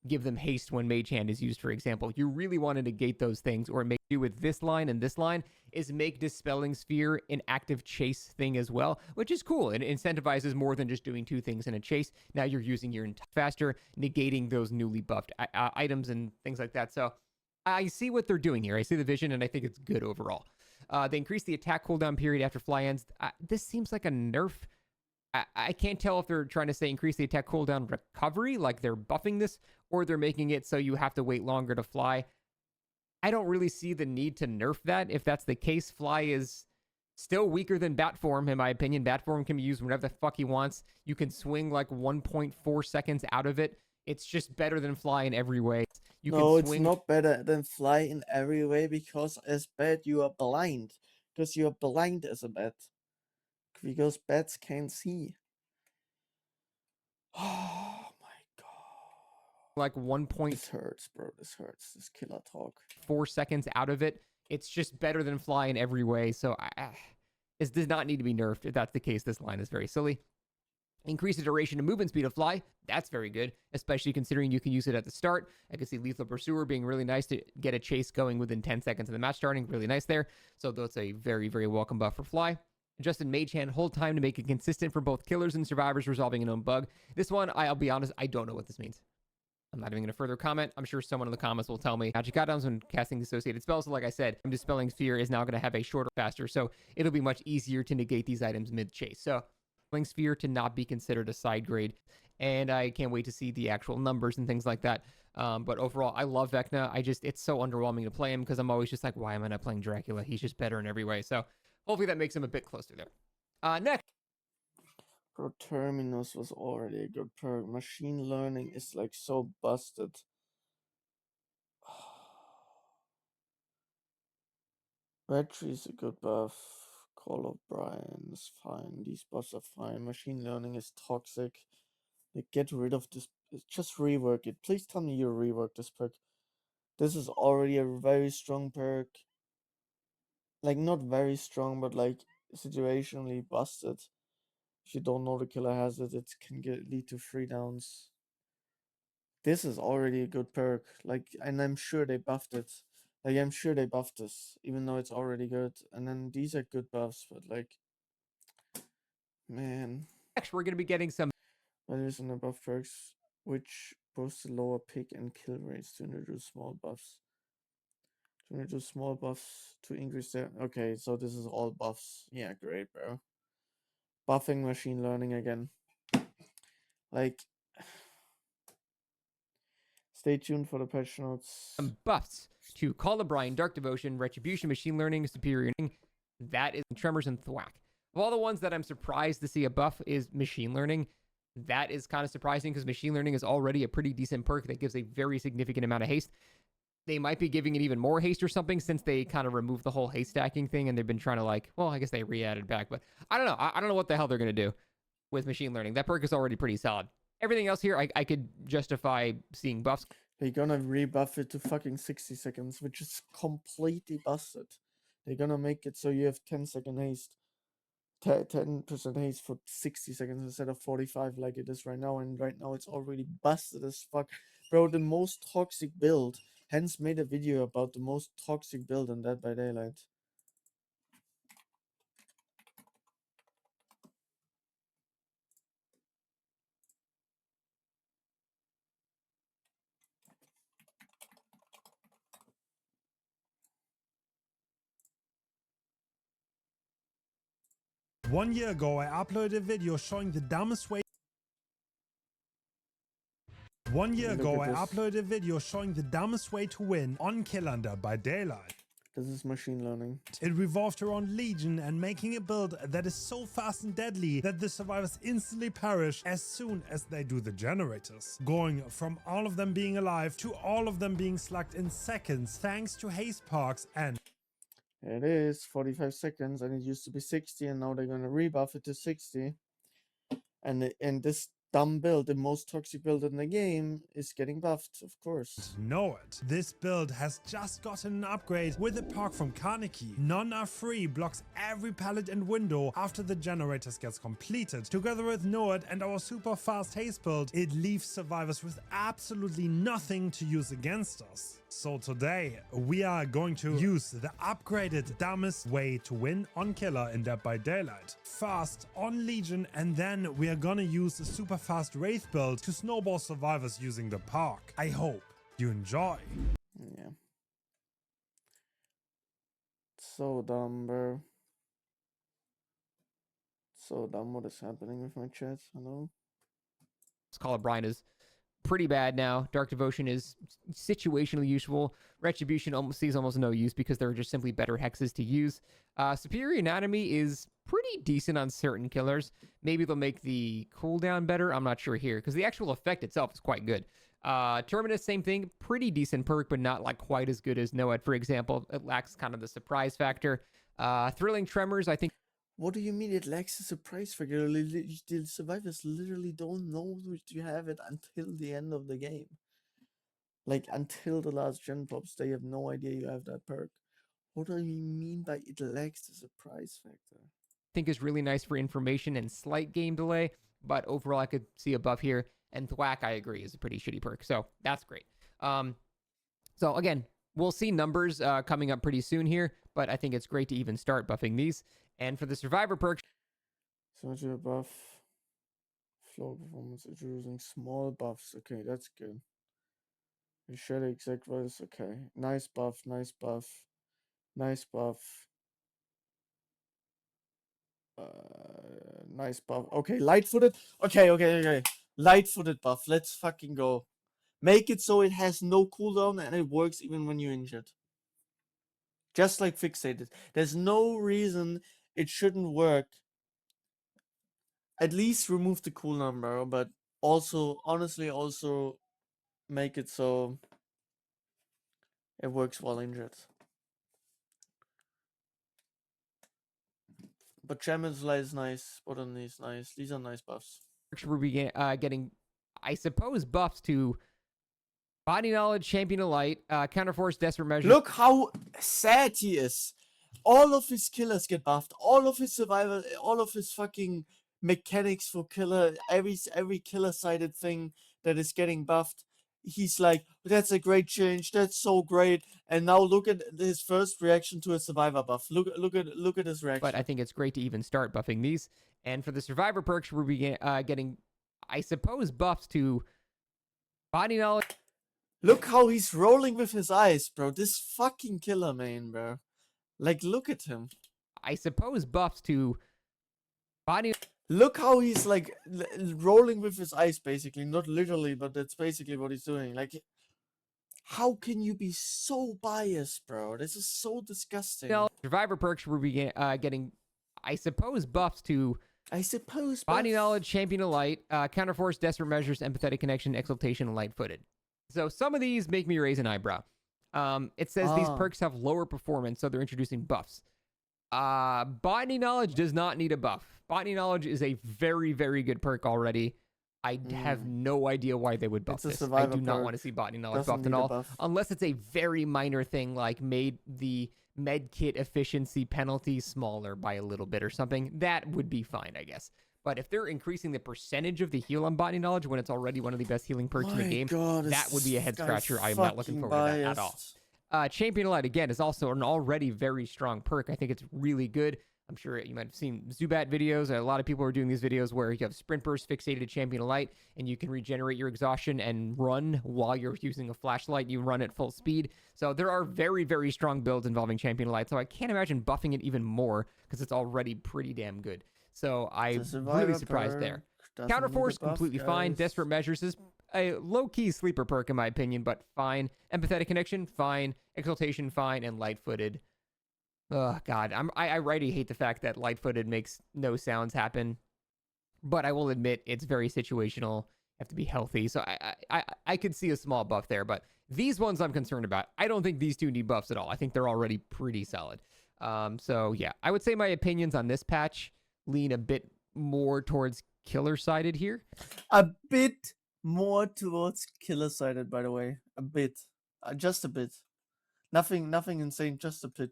give them haste when Mage Hand is used, for example. You really want to negate those things, or make do with this line and this line is make Dispelling Sphere an active chase thing as well, which is cool. It incentivizes more than just doing two things in a chase. Now you're using your faster, negating those newly buffed items and things like that. So I see what they're doing here. I see the vision, and I think it's good overall. They increase the attack cooldown period after fly ends. This seems like a nerf. I can't tell if they're trying to say increase the attack cooldown recovery, like they're buffing this, or they're making it so you have to wait longer to fly. I don't really see the need to nerf that. If that's the case, fly is still weaker than bat form, in my opinion. Bat form can be used whenever the fuck he wants. You can swing like 1.4 seconds out of it. It's just better than fly in every way. You No, can it's swing not better than fly in every way because as bat you are blind. Because you are blind as a bat. Because bats can't see. Oh my god. like 1.4 This hurts, bro. This hurts. This killer talk. seconds out of it. It's just better than fly in every way. So this does not need to be nerfed. If that's the case, this line is very silly. Increase the duration and movement speed of fly. That's very good, especially considering you can use it at the start. I can see Lethal Pursuer being really nice to get a chase going within 10 seconds of the match starting. Really nice there. So that's a very, very welcome buff for fly. Adjusted Mage Hand hold time to make it consistent for both killers and survivors resolving a known bug. This one, I'll be honest, I don't know what this means. I'm not even going to further comment. I'm sure someone in the comments will tell me. Magic items when casting associated spells. So like I said, Dispelling Sphere is now going to have a shorter, faster, so it'll be much easier to negate these items mid-chase. So Dispelling Sphere to not be considered a side grade, and I can't wait to see the actual numbers and things like that. But overall, I love Vecna. It's so underwhelming to play him because I'm always just like, why am I not playing Dracula? He's just better in every way. So hopefully that makes him a bit closer there. Next. Bro, Terminus was already a good perk. Machine learning is like so busted. Battery is a good buff. Call of Brian is fine. These buffs are fine. Machine learning is toxic. Like, get rid of this. Just rework it. Please tell me you rework this perk. This is already a very strong perk. Like, not very strong, but like situationally busted. If you don't know the killer has it, it can lead to 3 downs. This is already a good perk. Like, and I'm sure they buffed it. Like, I'm sure they buffed this, even though it's already good. And then these are good buffs, but like, man. Next, we're going to be getting some Values and above perks, which boost the lower pick and kill rates to introduce small buffs. To introduce small buffs to increase their. Okay, so this is all buffs. Yeah, great, bro. Buffing machine learning again. Like, stay tuned for the patch notes. buffs to Call of Brian, Dark Devotion, Retribution, Machine Learning, Superior. That is Tremors and Thwack. Of all the ones that I'm surprised to see a buff is Machine Learning. That is kind of surprising because Machine Learning is already a pretty decent perk that gives a very significant amount of haste. They might be giving it even more haste or something since they kind of removed the whole haste stacking thing and they've been trying to I guess they re-added back, but I don't know. I don't know what the hell they're going to do with Machine Learning. That perk is already pretty solid. Everything else here, I could justify seeing buffs. They're gonna rebuff it to fucking 60 seconds, which is completely busted. They're gonna make it so you have 10-second haste. 10% haste for 60 seconds instead of 45 like it is right now. And right now it's already busted as fuck. Bro, the most toxic build. Hence made a video about the most toxic build in Dead by Daylight. 1 year ago, I uploaded a video showing the dumbest way. 1 year Look ago, at I this. uploaded a video showing the dumbest way to win on Kill Under by Daylight. This is machine learning. It revolved around Legion and making a build that is so fast and deadly that the survivors instantly perish as soon as they do the generators. Going from all of them being alive to all of them being slugged in seconds thanks to haste parks and It is 45 seconds, and it used to be 60, and now they're gonna rebuff it to 60. And this dumb build, the most toxic build in the game, is getting buffed, of course. know it. This build has just gotten an upgrade with a perk from Carnegie. None are free blocks every pallet and window after the generators gets completed. Together with Know It and our super fast haste build, it leaves survivors with absolutely nothing to use against us. So today, we are going to use the upgraded dumbest way to win on Killer in Dead by Daylight. First on Legion, and then we are gonna use the super fast Wraith build to snowball survivors using the park. I hope you enjoy. Yeah. So dumb, bro. So dumb. What is happening with my chat? Hello? Let's call it Brian is pretty bad now. Dark Devotion is situationally useful. Retribution sees almost no use because there are just simply better hexes to use. Superior Anatomy is pretty decent on certain killers. Maybe they'll make the cooldown better. I'm not sure here because the actual effect itself is quite good. Terminus, same thing. Pretty decent perk, but not like quite as good as Noed, for example. It lacks kind of the surprise factor. Thrilling Tremors, I think. What do you mean it lacks a surprise factor? The survivors literally don't know that you have it until the end of the game. Like, until the last gen pops, they have no idea you have that perk. What do you mean by it lacks the surprise factor? Think is really nice for information and slight game delay, but overall I could see a buff here. And Thwack, I agree, is a pretty shitty perk, so that's great. So again, we'll see numbers coming up pretty soon here, but I think it's great to even start buffing these. And for the Survivor perk, So much a buff. Flow performance introducing small buffs. Okay, that's good. You share the exact values. Okay, nice buff, nice buff, nice buff. Nice buff. Okay, light-footed. Okay. Light-footed buff. Let's fucking go. Make it so it has no cooldown and it works even when you're injured. Just like fixated. There's no reason it shouldn't work. At least remove the cooldown, bro. But also, honestly, also make it so it works while injured. But Champion's Light is nice. Botany is nice. These are nice buffs. we're getting, I suppose, buffs to Body Knowledge, Champion of Light, Counterforce, Desperate Measure. Look how sad he is. All of his killers get buffed. All of his survival, all of his fucking mechanics for killer, every killer-sided thing that is getting buffed. He's like, that's a great change. That's so great. And now look at his first reaction to a survivor buff. Look at his reaction. But I think it's great to even start buffing these. And for the Survivor perks, we're getting, I suppose, buffs to Body Knowledge. Look how he's rolling with his eyes, bro. This fucking killer main, bro. Like, look at him. I suppose buffs to Body. Look how he's like rolling with his eyes, basically. Not literally, but that's basically what he's doing. Like, how can you be so biased, bro? This is so disgusting. Survivor perks, we're getting, I suppose, buffs to I suppose Body Knowledge, Champion of Light, Counterforce, Desperate Measures, Empathetic Connection, Exaltation, and Light-Footed. So some of these make me raise an eyebrow. It says these perks have lower performance, so they're introducing buffs. Body Knowledge does not need a buff. Body Knowledge is a very, very good perk already. I have no idea why they would buff this. I do not want to see Body Knowledge buffed at all. Unless it's a very minor thing, like made the medkit efficiency penalty smaller by a little bit or something. That would be fine, I guess. But if they're increasing the percentage of the heal on Body Knowledge when it's already one of the best healing perks in the game, that would be a head scratcher. I am not looking forward to that at all. Champion of Light, again, is also an already very strong perk. I think it's really good. I'm sure you might have seen Zubat videos. A lot of people are doing these videos where you have Sprint Burst fixated to Champion of Light, and you can regenerate your exhaustion and run while you're using a flashlight. You run at full speed. So there are very, very strong builds involving Champion of Light. So I can't imagine buffing it even more because it's already pretty damn good. So The I'm Survivor really surprised there. perk doesn't need a Counterforce, buff, completely fine. guys. Desperate Measures is a low-key sleeper perk in my opinion, but fine. Empathetic Connection, fine. Exaltation, fine. And Light-Footed. Oh, God. I already hate the fact that Light-Footed makes no sounds happen. But I will admit it's very situational. You have to be healthy. So I could see a small buff there. But these ones I'm concerned about. I don't think these two need buffs at all. I think they're already pretty solid. So, yeah. I would say my opinions on this patch lean a bit more towards killer-sided here. A bit more towards killer-sided, by the way. A bit. Just a bit. Nothing insane. Just a bit,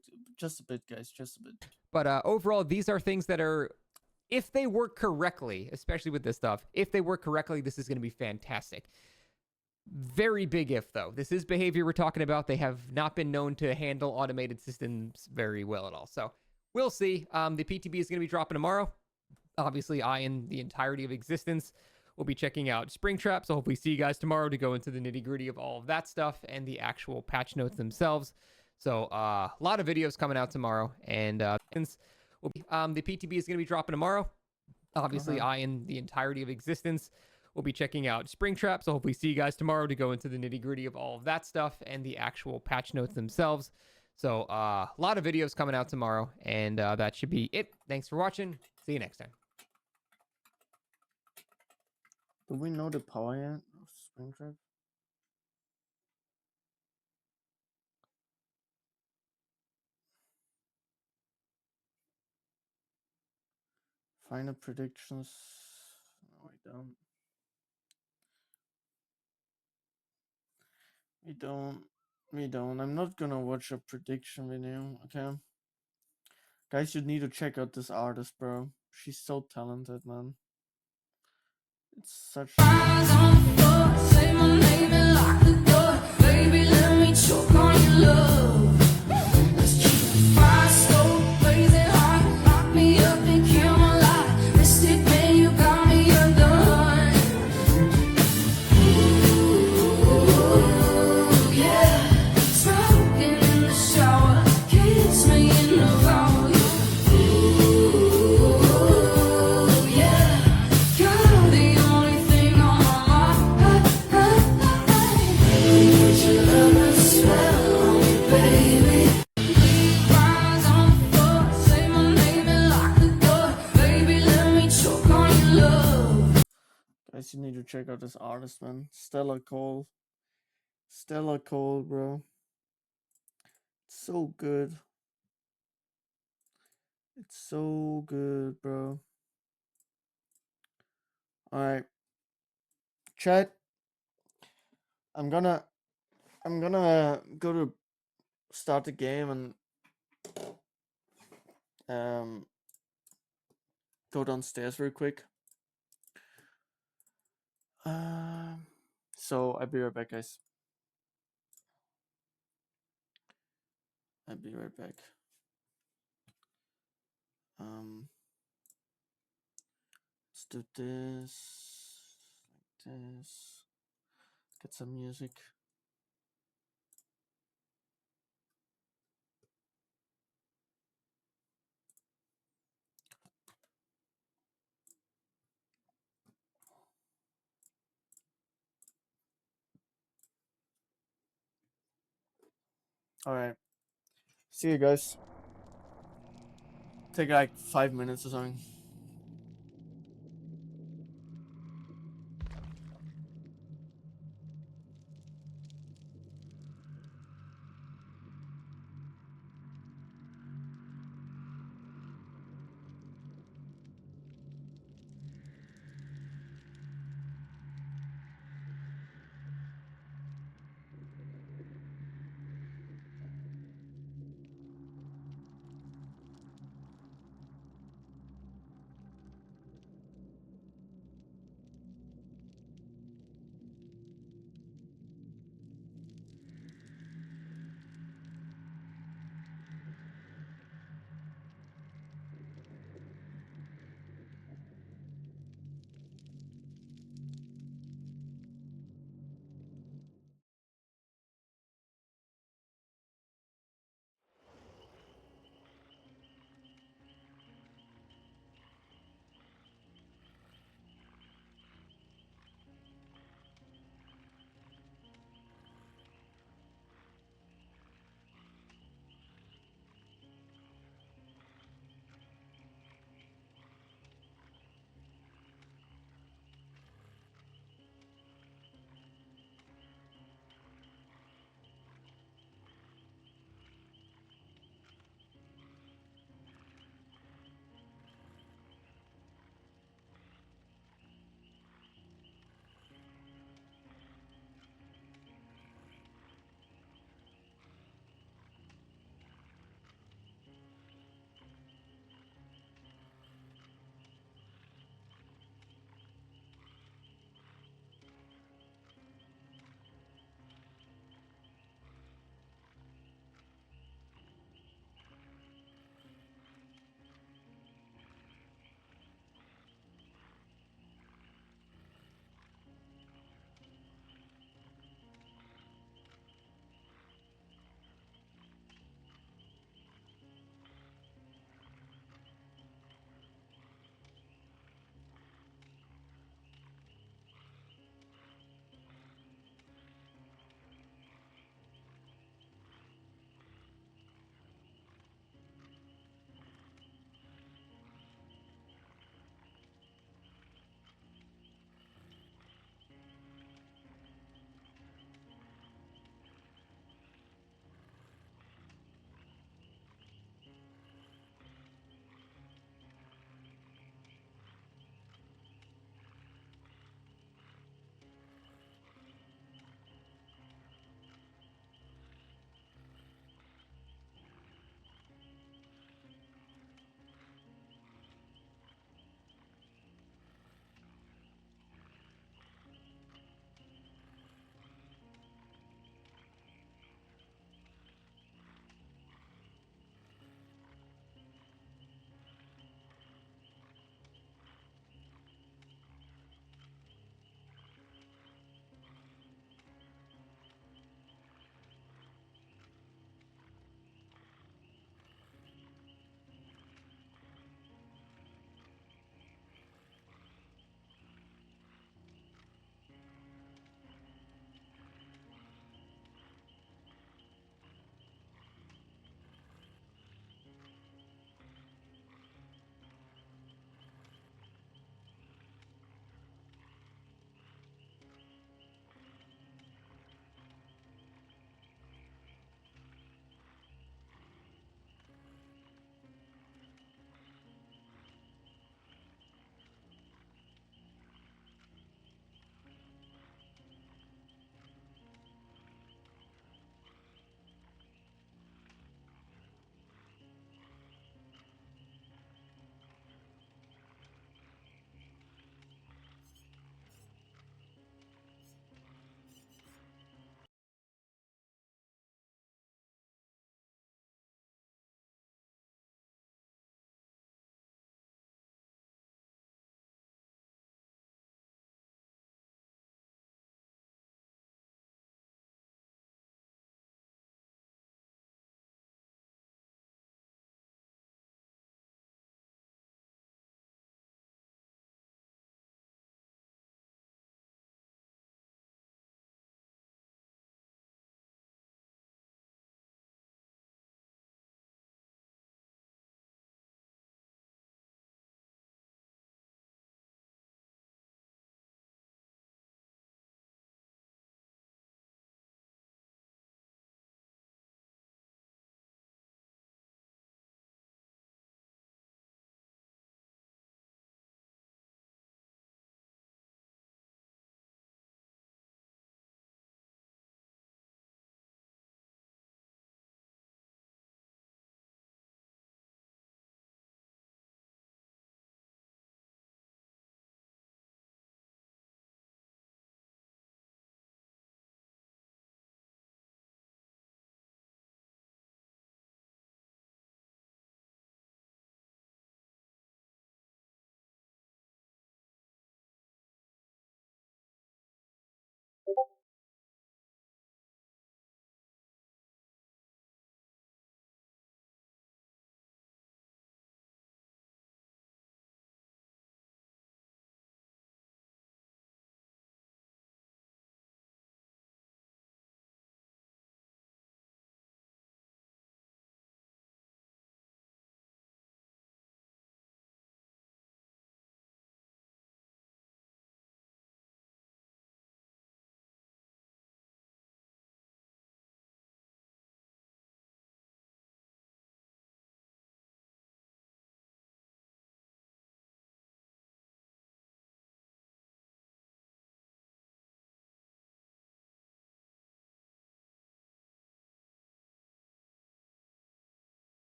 guys. Just a bit. But overall, these are things that are, if they work correctly, especially with this stuff, if they work correctly, this is going to be fantastic. Very big if, though. This is behavior we're talking about. They have not been known to handle automated systems very well at all. So we'll see. The PTB is going to be dropping tomorrow. Obviously, I and the entirety of existence will be checking out Springtrap. So hopefully see you guys tomorrow to go into the nitty-gritty of all of that stuff and the actual patch notes themselves. So a lot of videos coming out tomorrow. And the PTB is going to be dropping tomorrow. Obviously, I and the entirety of existence will be checking out Springtrap. So hopefully see you guys tomorrow to go into the nitty-gritty of all of that stuff and the actual patch notes themselves. So a lot of videos coming out tomorrow. And that should be it. Thanks for watching. See you next time. Do we know the power yet of Springtrap? Final predictions. No, we don't. We don't. I'm not gonna watch a prediction video, okay? Guys, you need to check out this artist, bro. She's so talented, man. It's such. Eyes on the floor, say my name and lock the door. Baby, let me choke on your love. Let's keep the fire stove blazing hot. Lock me up and kill my life. Mystic man, you got me undone. Ooh, yeah. Smoking in the shower, kiss me in the valley. Ooh, yeah. You're the only thing on my mind. Put your love spell on me, baby. Leave eyes on the floor, say my name and lock the door. Baby, let me choke on your love. Guys, you need to check out this artist, man. Stella Cole. Stella Cole, bro. It's so good. It's so good, bro. Alright. Chat. I'm gonna go to start the game and go downstairs real quick. So I'll be right back, guys. I'll be right back. Let's do this like this. Get some music. All right. See you guys. Take like 5 minutes or something.